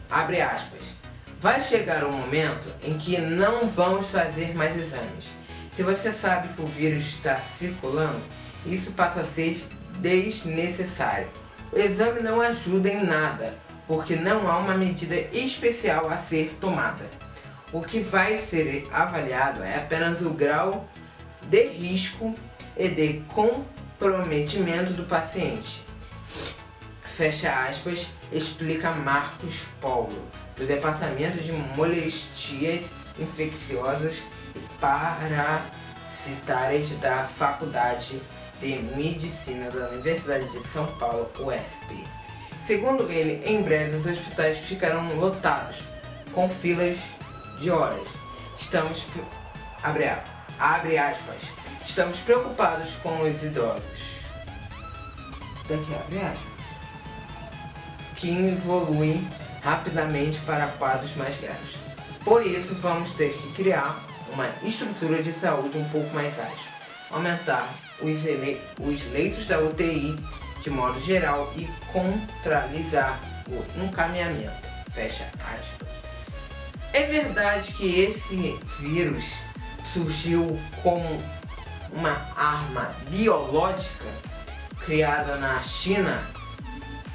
um momento em que não vamos fazer mais exames. Se você sabe que o vírus está circulando, isso passa a ser desnecessário. O exame não ajuda em nada, porque não há uma medida especial a ser tomada. O que vai ser avaliado é apenas o grau de risco e de comprometimento do paciente. Fecha aspas, explica Marcos Paulo, do Departamento de Moléstias Infecciosas e Parasitárias da Faculdade de Medicina da Universidade de São Paulo, USP. Segundo ele, em breve os hospitais ficarão lotados, com filas de horas. Abre aspas, estamos preocupados com os idosos. Daqui abre aspas. Que evoluem rapidamente para quadros mais graves. Por isso, vamos ter que criar uma estrutura de saúde um pouco mais ágil, aumentar os leitos da UTI de modo geral e centralizar o encaminhamento. Fecha aspas. É verdade que esse vírus surgiu como uma arma biológica criada na China?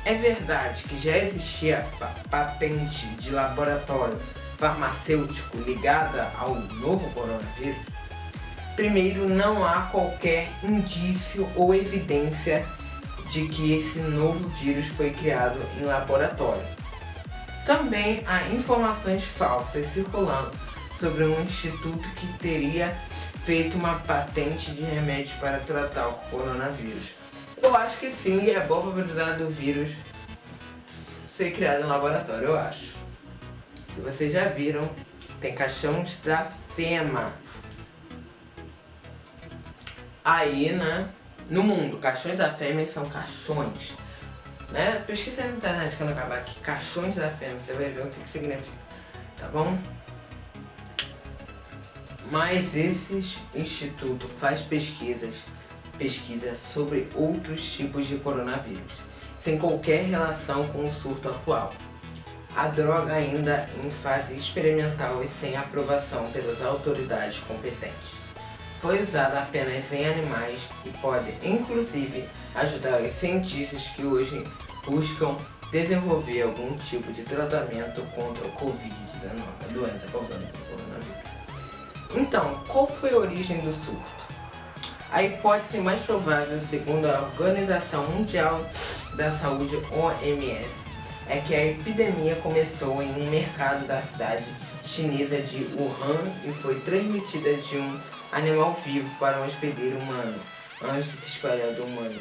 É verdade que já existia patente de laboratório farmacêutico ligada ao novo coronavírus? Primeiro, não há qualquer indício ou evidência de que esse novo vírus foi criado em laboratório. Também há informações falsas circulando sobre um instituto que teria feito uma patente de remédios para tratar o coronavírus. Eu acho que sim, é boa probabilidade do vírus ser criado em laboratório, eu acho. Se vocês já viram, tem caixões da FEMA aí, né, no mundo. Caixões da FEMA são caixões, né? Pesquisa na internet quando acabar aqui, caixões da FEMA, você vai ver o que significa, tá bom? Mas esse instituto faz pesquisa sobre outros tipos de coronavírus, sem qualquer relação com o surto atual. A droga ainda em fase experimental e sem aprovação pelas autoridades competentes. Foi usada apenas em animais e pode, inclusive, ajudar os cientistas que hoje buscam desenvolver algum tipo de tratamento contra o Covid-19, a doença causada pelo coronavírus. Então, qual foi a origem do surto? A hipótese mais provável, segundo a Organização Mundial da Saúde, OMS, é que a epidemia começou em um mercado da cidade chinesa de Wuhan e foi transmitida de um animal vivo para um hospedeiro humano, antes de se espalhar de humano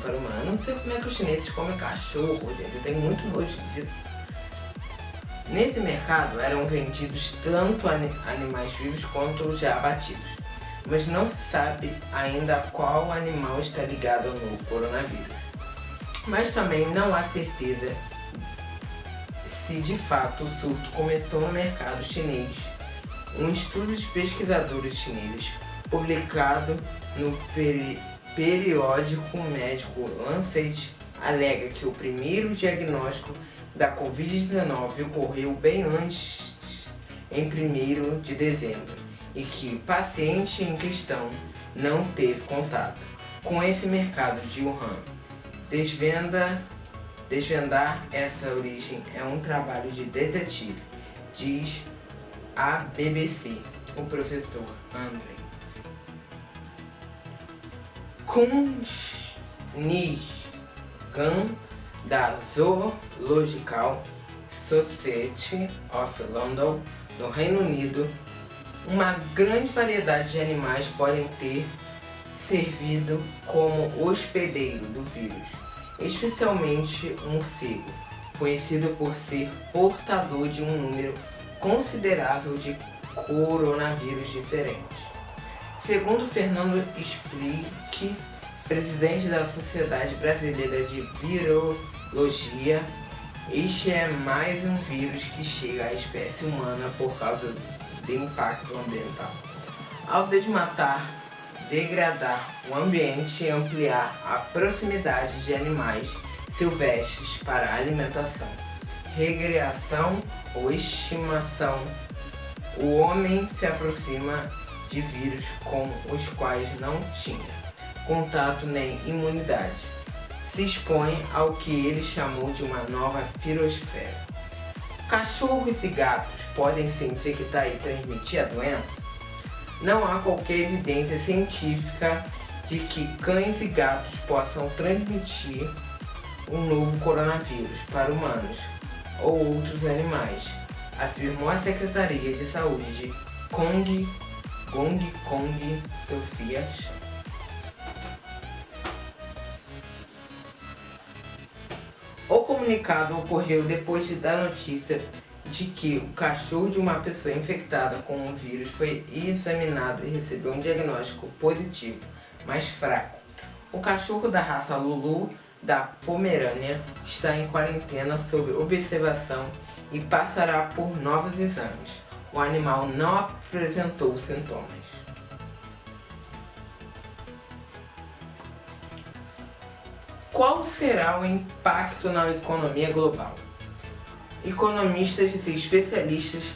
para humano. Eu não sei como é que os chineses comem cachorro, gente, eu tenho muito nojo disso. Nesse mercado eram vendidos tanto animais vivos quanto já abatidos, mas não se sabe ainda qual animal está ligado ao novo coronavírus. Mas também não há certeza se de fato o surto começou no mercado chinês. Um estudo de pesquisadores chineses, publicado no periódico médico Lancet, alega que o primeiro diagnóstico da Covid-19 ocorreu bem antes, em 1º de dezembro, e que o paciente em questão não teve contato com esse mercado de Wuhan. Desvendar essa origem é um trabalho de detetive, diz a BBC o professor Andrei Cunningham, da Zoological Society of London, no Reino Unido. Uma grande variedade de animais podem ter servido como hospedeiro do vírus, especialmente um morcego, conhecido por ser portador de um número considerável de coronavírus diferentes. Segundo Fernando Explique, presidente da Sociedade Brasileira de Virologia, este é mais um vírus que chega à espécie humana por causa do impacto ambiental. Ao degradar o ambiente e ampliar a proximidade de animais silvestres para alimentação, recreação ou estimação, o homem se aproxima de vírus com os quais não tinha contato nem imunidade. Se expõe ao que ele chamou de uma nova virosfera. Cachorros e gatos podem se infectar e transmitir a doença? Não há qualquer evidência científica de que cães e gatos possam transmitir um novo coronavírus para humanos ou outros animais, afirmou a Secretaria de Saúde de Hong Kong, Sofia Chan. O comunicado ocorreu depois da notícia de que o cachorro de uma pessoa infectada com o vírus foi examinado e recebeu um diagnóstico positivo, mas fraco. O cachorro da raça Lulu, da Pomerânia, está em quarentena sob observação e passará por novos exames. O animal não apresentou sintomas. Qual será o impacto na economia global? Economistas e especialistas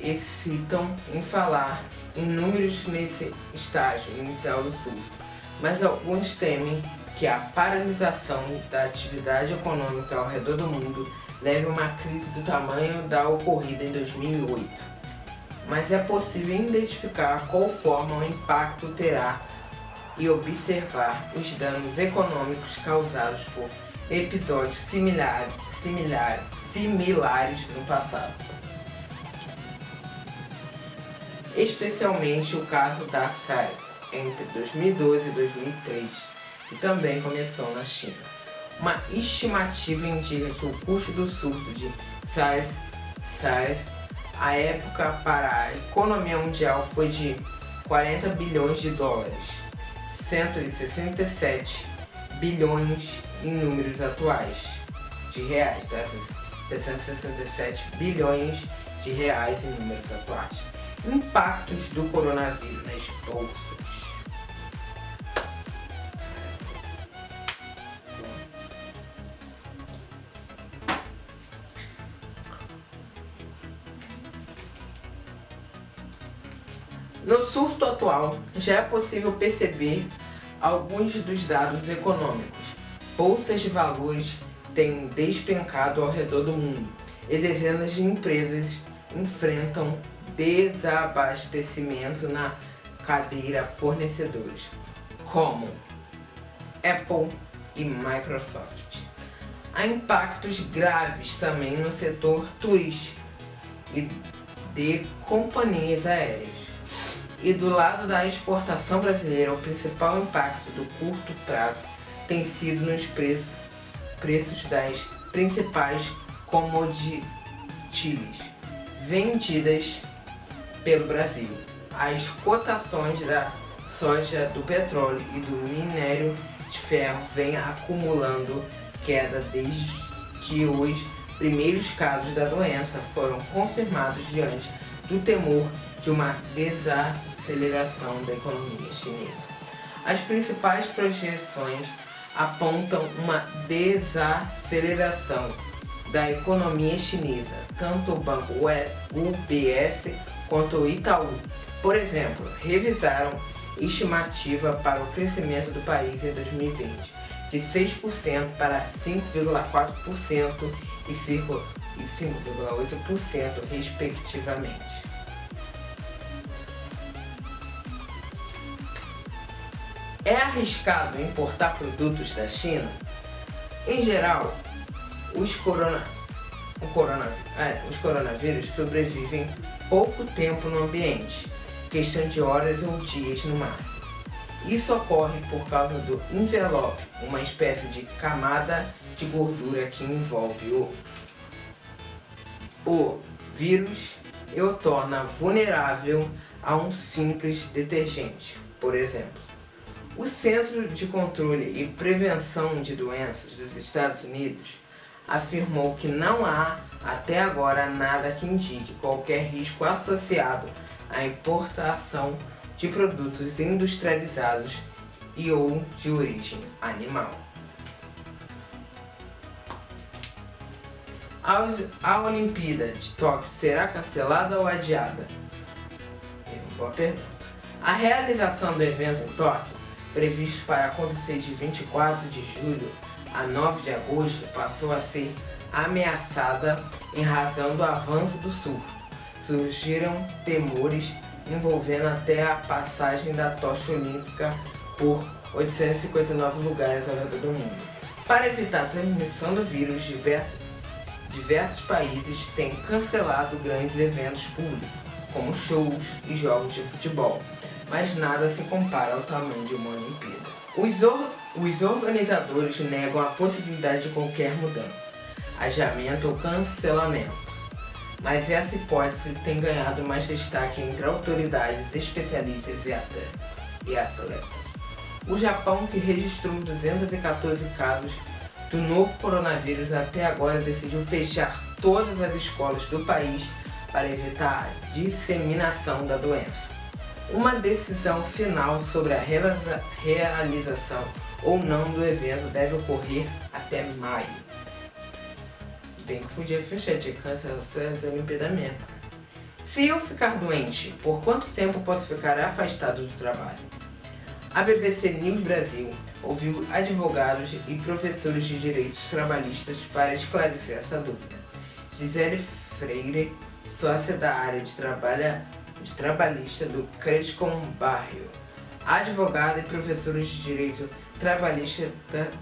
hesitam em falar em números nesse estágio inicial do surto, mas alguns temem que a paralisação da atividade econômica ao redor do mundo leve a uma crise do tamanho da ocorrida em 2008. Mas é possível identificar qual forma o impacto terá e observar os danos econômicos causados por episódios similares no passado. Especialmente o caso da SARS entre 2012 e 2003, que também começou na China. Uma estimativa indica que o custo do surto de SARS à época para a economia mundial foi de 40 bilhões de dólares, 167 bilhões em números atuais de reais, 167 bilhões de reais em números atuais. Impactos do coronavírus nas bolsas. No surto atual, já é possível perceber alguns dos dados econômicos. Bolsas de valores têm despencado ao redor do mundo e dezenas de empresas enfrentam desabastecimento na cadeia fornecedores, como Apple e Microsoft. Há impactos graves também no setor turístico e de companhias aéreas. E do lado da exportação brasileira, o principal impacto do curto prazo tem sido nos preços das principais commodities vendidas pelo Brasil. As cotações da soja, do petróleo e do minério de ferro vêm acumulando queda desde que os primeiros casos da doença foram confirmados diante do temor de uma desaceleração da economia chinesa. As principais projeções apontam uma desaceleração da economia chinesa. Tanto o banco UBS quanto o Itaú Por exemplo, revisaram estimativa para o crescimento do país em 2020 de 6% para 5,4% e 5,8% respectivamente. É arriscado importar produtos da China? Em geral, os coronavírus sobrevivem pouco tempo no ambiente, questão de horas ou dias no máximo. Isso ocorre por causa do envelope, uma espécie de camada de gordura que envolve o vírus e o torna vulnerável a um simples detergente, por exemplo. O Centro de Controle e Prevenção de Doenças dos Estados Unidos afirmou que não há, até agora, nada que indique qualquer risco associado à importação de produtos industrializados e ou de origem animal. A Olimpíada de Tóquio será cancelada ou adiada? Boa pergunta. A realização do evento em Tóquio, previsto para acontecer de 24 de julho a 9 de agosto, passou a ser ameaçada em razão do avanço do surto. Surgiram temores envolvendo até a passagem da tocha olímpica por 859 lugares ao redor do mundo. Para evitar a transmissão do vírus, diversos países têm cancelado grandes eventos públicos, como shows e jogos de futebol, mas nada se compara ao tamanho de uma Olimpíada. Os organizadores negam a possibilidade de qualquer mudança, adiamento ou cancelamento, mas essa hipótese tem ganhado mais destaque entre autoridades, especialistas e atletas. O Japão, que registrou 214 casos do novo coronavírus até agora, decidiu fechar todas as escolas do país para evitar a disseminação da doença. Uma decisão final sobre a realização ou não do evento deve ocorrer até maio. Bem que podia fechar, tinha que cancelar as Olimpíadas mesmo, cara. Se eu ficar doente, por quanto tempo posso ficar afastado do trabalho? A BBC News Brasil ouviu advogados e professores de direitos trabalhistas para esclarecer essa dúvida. Gisele Freire, sócia da área de trabalhista do Credicom Barrio, advogada e professora de direito trabalhista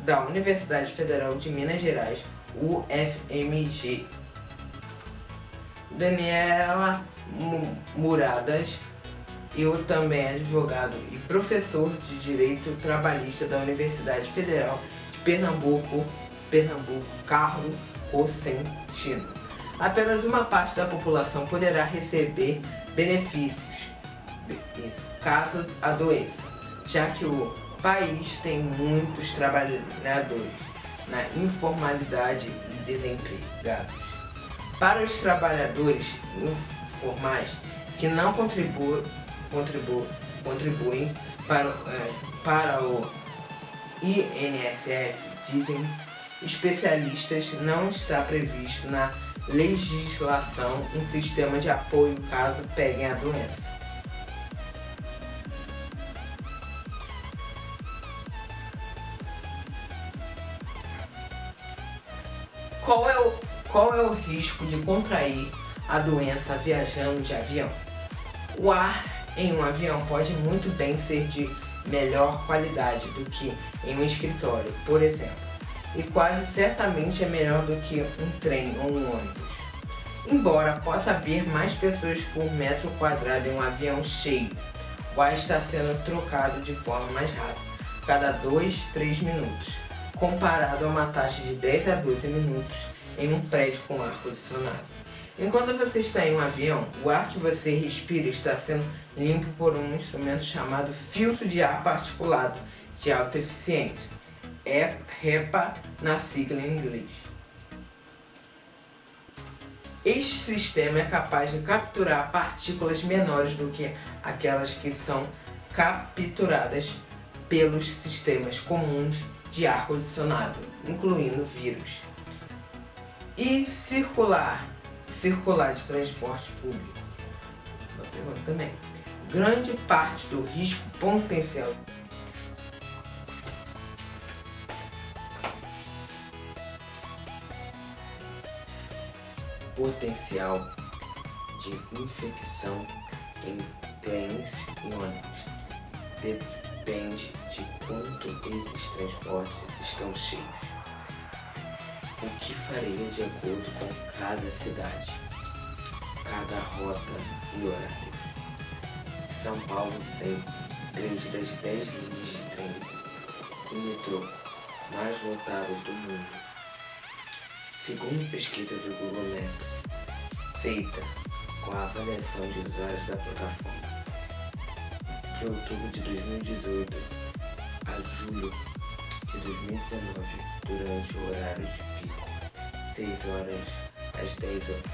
da Universidade Federal de Minas Gerais, UFMG. Daniela Muradas, eu também advogado e professor de direito trabalhista da Universidade Federal de Pernambuco, Carlo Cosentino. Apenas uma parte da população poderá receber benefícios caso adoeça, já que o país tem muitos trabalhadores na informalidade e desempregados. Para os trabalhadores informais que não contribuem para o INSS, dizem especialistas, não está previsto na legislação um sistema de apoio caso peguem a doença. Qual é o risco de contrair a doença viajando de avião? O ar em um avião pode muito bem ser de melhor qualidade do que em um escritório, por exemplo, e quase certamente é melhor do que um trem ou um ônibus. Embora possa haver mais pessoas por metro quadrado em um avião cheio, o ar está sendo trocado de forma mais rápida, cada 2-3 minutos, comparado a uma taxa de 10 a 12 minutos em um prédio com ar-condicionado. Enquanto você está em um avião, o ar que você respira está sendo limpo por um instrumento chamado filtro de ar particulado de alta eficiência, HEPA na sigla em inglês. Este sistema é capaz de capturar partículas menores do que aquelas que são capturadas pelos sistemas comuns de ar-condicionado, incluindo vírus. E circular de transporte público? Uma pergunta também. grande parte do risco potencial de infecção em trens e ônibus depende de quanto esses transportes estão cheios, o que varia de acordo com cada cidade, cada rota e horário. São Paulo tem 3 das 10 linhas de trem e metrô mais lotadas do mundo. Segundo pesquisa do Google Maps, feita com a avaliação de usuários da plataforma, de outubro de 2018 a julho de 2019, durante o horário de pico, 6 horas às 10 horas.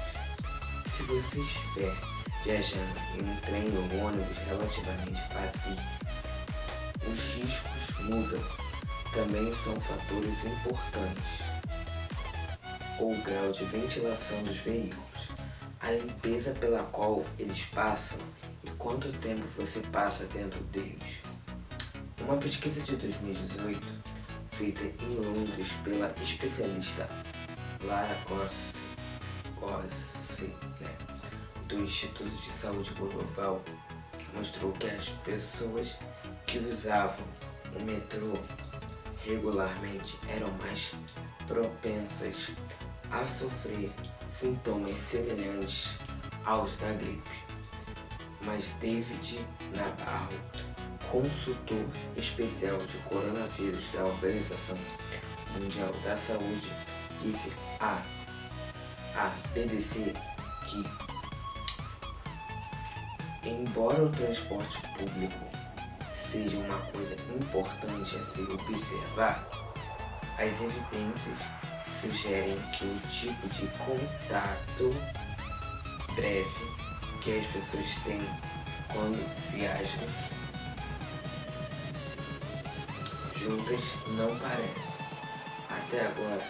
Se você estiver viajando em um trem ou um ônibus relativamente vazio, os riscos mudam. Também são fatores importantes: o grau de ventilação dos veículos, a limpeza pela qual eles passam e quanto tempo você passa dentro deles. Uma pesquisa de 2018, feita em Londres pela especialista Lara Gossi, do Instituto de Saúde Global, mostrou que as pessoas que usavam o metrô regularmente eram mais propensas a sofrer sintomas semelhantes aos da gripe. Mas David Nabarro, consultor especial de coronavírus da Organização Mundial da Saúde, disse à BBC que, embora o transporte público seja uma coisa importante a se observar, as evidências sugerem que o tipo de contato breve que as pessoas têm quando viajam juntas não parece, até agora,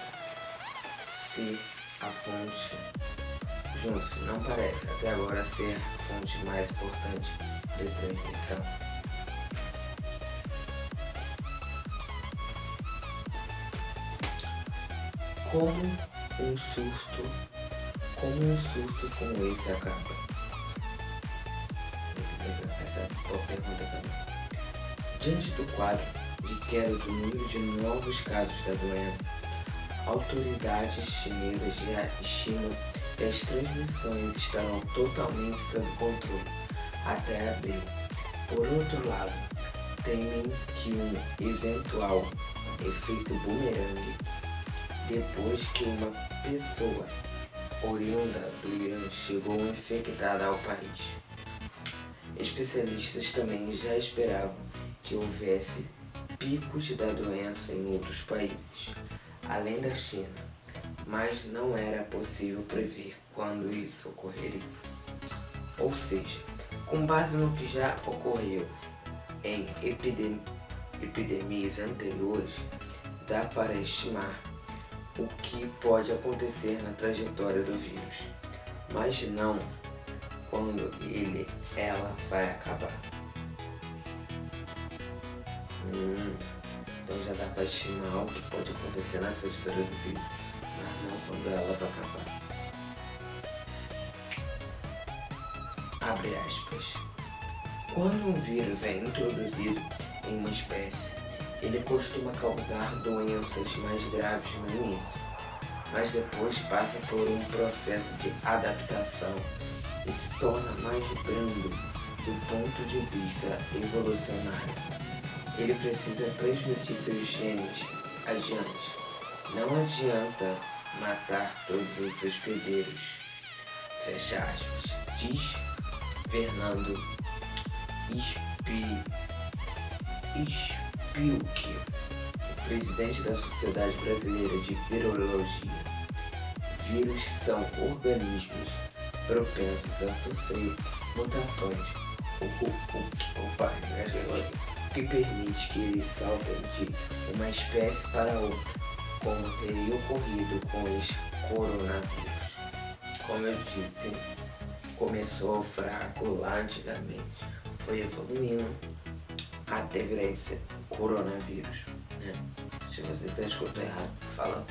ser a fonte mais importante de transmissão. Como um surto como esse acaba? Essa é a pergunta também. Diante do quadro de queda do número de novos casos da doença, autoridades chinesas já estimam que as transmissões estarão totalmente sob controle até abril. Por outro lado, temem que um eventual efeito bumerangue depois que uma pessoa oriunda do Irã chegou infectada ao país. Especialistas também já esperavam que houvesse picos da doença em outros países, além da China, mas não era possível prever quando isso ocorreria. Ou seja, com base no que já ocorreu em epidemias anteriores, dá para estimar o que pode acontecer na trajetória do vírus, mas não quando ela vai acabar. Então já dá para estimar o que pode acontecer na trajetória do vírus, mas não quando ela vai acabar. Abre aspas. Quando um vírus é introduzido em uma espécie, ele costuma causar doenças mais graves no início, mas depois passa por um processo de adaptação e se torna mais brando do ponto de vista evolucionário. Ele precisa transmitir seus genes adiante. Não adianta matar todos os hospedeiros. Fecha aspas. Diz Fernando Spilk, presidente da Sociedade Brasileira de Virologia. Vírus são organismos propensos a sofrer mutações, que permite que eles saltem de uma espécie para outra, como teria ocorrido com os coronavírus. Como eu disse, começou fraco lá antigamente, foi evoluindo até virar esse coronavírus, né? Se você escutou errado, fala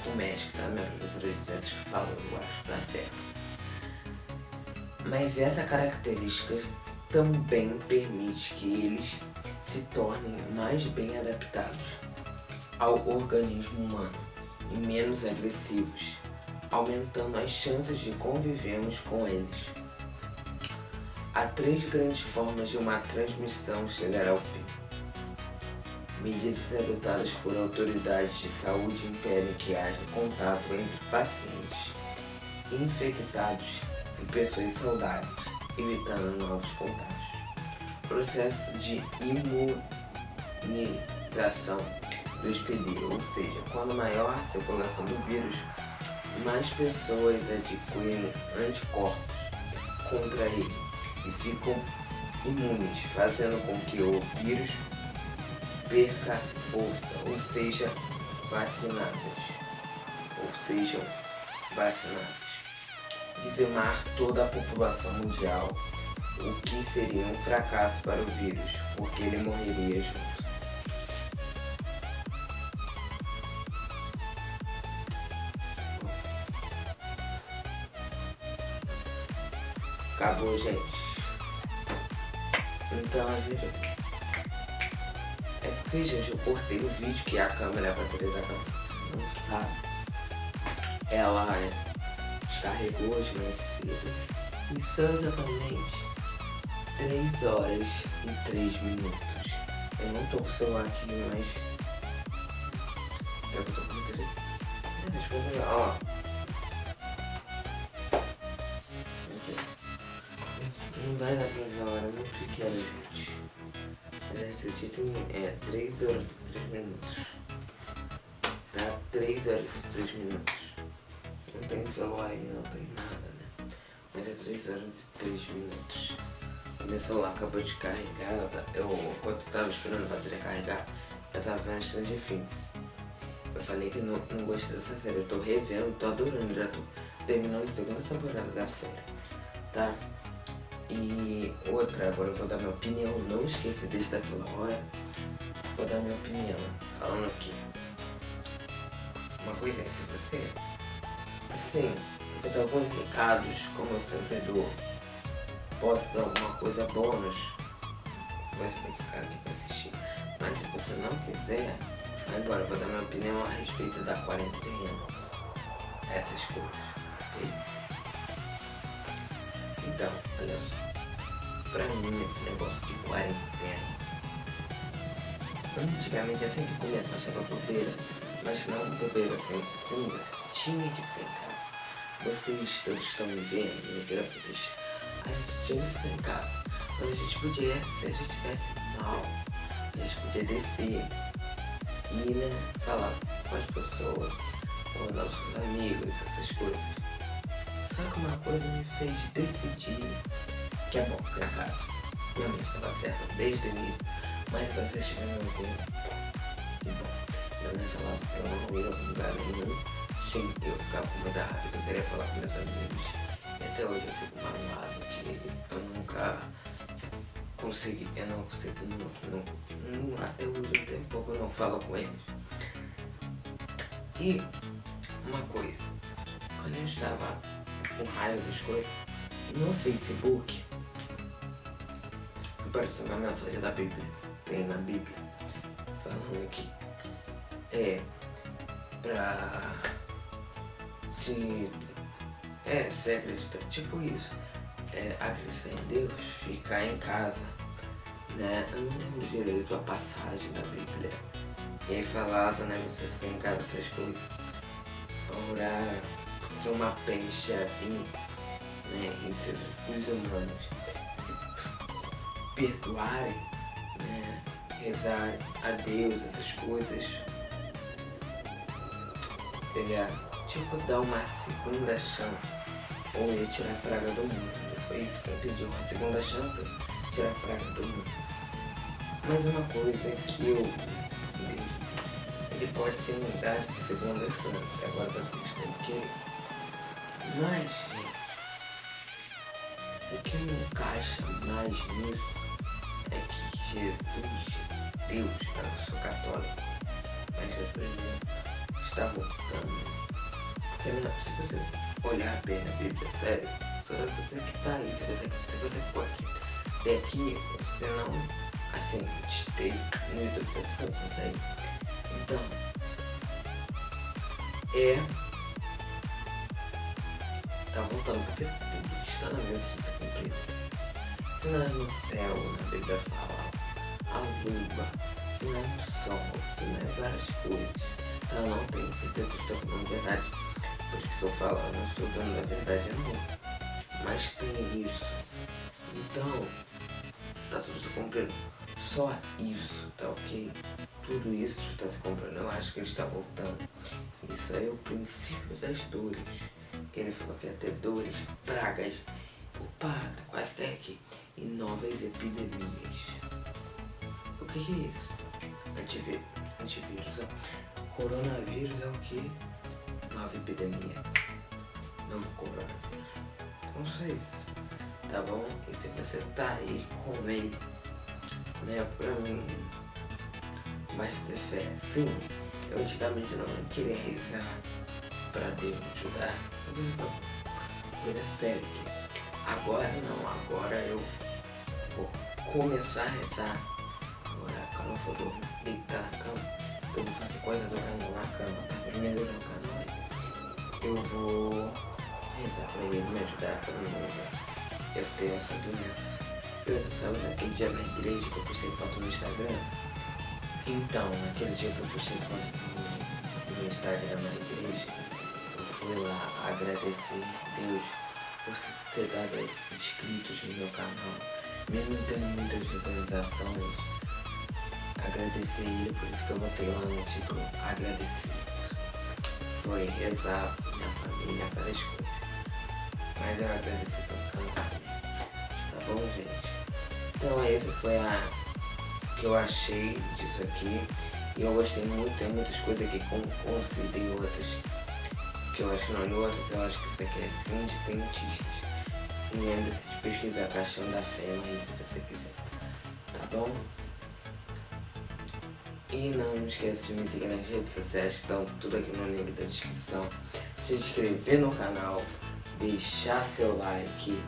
o médico, tá? Minha professora de ciências que fala, eu acho que dá certo. Mas essa característica também permite que eles se tornem mais bem adaptados ao organismo humano e menos agressivos, aumentando as chances de convivermos com eles. Há 3 grandes formas de uma transmissão chegar ao fim. Medidas adotadas por autoridades de saúde impedem que haja contato entre pacientes infectados e pessoas saudáveis, evitando novos contágios. Processo de imunização do hospedeiro, ou seja, quando maior a circulação do vírus, mais pessoas adquirem anticorpos contra ele e ficam imunes, fazendo com que o vírus perca força, ou sejam vacinadas. Dizimar toda a população mundial, o que seria um fracasso para o vírus, porque ele morreria junto. Acabou, gente. Então a gente... É porque, gente, eu cortei o vídeo que a câmera, a bateria da câmera, você não sabe. Ela descarregou hoje mais cedo. E são exatamente 3 horas e 3 minutos. Eu não tô com o celular aqui, mas... Eu tô com o telefone. Deixa eu ver, ó. Não vai dar pra ver a hora, é muito pequena, gente. Mas acredita em mim, 3 horas e 3 minutos. Tá? 3 horas e 3 minutos. Não tem celular aí, não tem nada, né? Mas é 3 horas e 3 minutos. O meu celular acabou de carregar. Enquanto eu tava esperando a bateria carregar, eu tava vendo Stranger Things. Eu falei que não gostei dessa série. Eu tô revendo, tô adorando, já tô terminando a 2ª temporada da série. Tá? E outra, agora eu vou dar minha opinião, não esqueci desde aquela hora. Vou dar minha opinião, falando aqui. Uma coisa é, se você, assim, eu ter alguns recados, como eu sempre dou, posso dar alguma coisa bônus, você tem que ficar aqui pra assistir. Mas se você não quiser, agora eu vou dar minha opinião a respeito da quarentena, essas coisas, ok? Então, olha só, pra mim esse negócio de quarentena, antigamente assim que começa, eu achava bobeira, mas não bobeira assim, sim, você tinha que ficar em casa. Vocês todos estão me vendo, eu quero fazer, a gente tinha que ficar em casa, mas a gente podia, se a gente tivesse mal, a gente podia descer e, né, falar com as pessoas, com os nossos amigos, essas coisas. Só que uma coisa me fez decidir que é bom ficar em casa. Minha mãe estava certa desde o início, mas se você estiver me ouvindo, que bom. Minha mãe falava que eu não ia a lugar nenhum. Sim, eu ficava com muita raiva, eu queria falar com meus amigos. E até hoje eu fico magoado que eu nunca consegui, até hoje eu tenho pouco, eu não falo com eles. E uma coisa, quando eu estava com raiva, essas coisas, no Facebook apareceu uma mensagem da Bíblia, tem na Bíblia, falando que pra se acreditar, tipo isso, acreditar em Deus, ficar em casa, né? Eu não lembro direito a passagem da Bíblia. E aí falava, né, você ficar em casa, essas coisas, orar, porque uma peste ia vir, né, e se os humanos se perdoarem, né, rezarem a Deus, essas coisas, ele ia, tipo, dar uma segunda chance, ou ia tirar a praga do mundo. Foi isso que eu entendi, uma segunda chance, tirar a praga do mundo. Mas uma coisa que eu entendi, ele pode ser me dar essa segunda chance, agora vocês têm que querer. Mas, gente, você que me encaixa mais nisso é que Jesus, Deus, eu sou católico, mas eu, por exemplo, está voltando. Porque se você olhar bem na Bíblia, sério, só você que tá aí, se você ficou aqui até aqui, você não, assim, tem no YouTube tá isso aí. Então, tá voltando, porque tudo que está na Bíblia precisa ser cumprido. Se não é no céu, na Bíblia fala, a lua, se não é no sol, se não é várias coisas. Então eu não tenho certeza se estou falando verdade. Por isso que eu falo, eu não sou dono da verdade não. Mas tem isso. Então, tá tudo se cumprindo. Só isso, tá ok? Tudo isso está se cumprindo. Eu acho que ele está voltando. Isso aí é o princípio das dores. Que ele falou que ia ter dores, pragas. Opa, tá quase que aqui. E novas epidemias. O que é isso? Antivírus. Coronavírus é o que? Nova epidemia. Novo coronavírus. Então só isso. Tá bom? E se você tá aí com ele, né? Pra mim, basta ter fé. Sim, eu antigamente não queria rezar pra Deus me ajudar. Coisa séria. Agora não, agora eu vou começar a rezar. Agora quando eu for deitar na cama, eu vou fazer coisa do canal na cama, tá? Primeiro no canal aí. Eu vou rezar pra ele me ajudar, pra mim eu ter essa doença. Eu sabe naquele dia na igreja que eu postei foto no Instagram? Então, naquele dia que eu postei foto no Instagram na igreja, eu fui lá agradecer a Deus por ter dado esses inscritos no meu canal, mesmo tendo muitas visualizações. Agradecer ele, por isso que eu botei lá no título agradecer. Foi rezar minha família, várias coisas. Mas eu agradeci pelo canal também. Tá bom, gente? Então esse foi a que eu achei disso aqui. E eu gostei muito, tem muitas coisas aqui com conceito e outras que eu acho que não, e outras eu acho que isso aqui é fim de cientistas. Lembre-se de pesquisar Caixão da Fé aí se você quiser. Tá bom? E não esqueça de me seguir nas redes sociais, estão tudo aqui no link da descrição. Se inscrever no canal, deixar seu like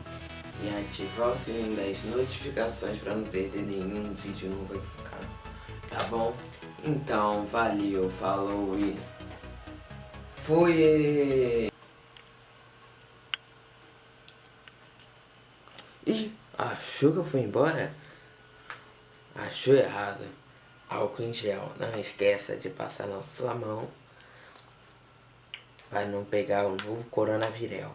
e ativar o sininho das notificações para não perder nenhum vídeo novo aqui no canal. Tá bom? Então, valeu, falou e fui! Ih, achou que eu fui embora? Achou errado. Álcool em gel, não esqueça de passar na sua mão para não pegar o novo coronavírus.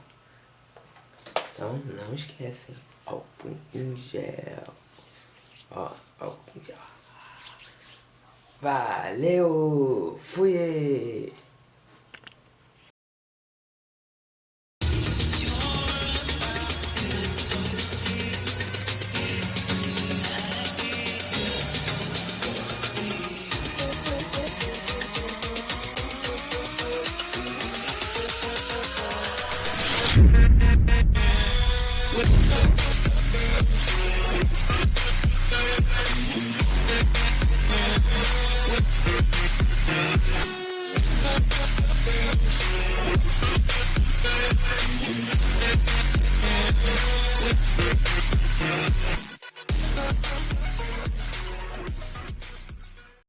Então não esquece, álcool em gel. Ó, álcool em gel. Valeu, fui!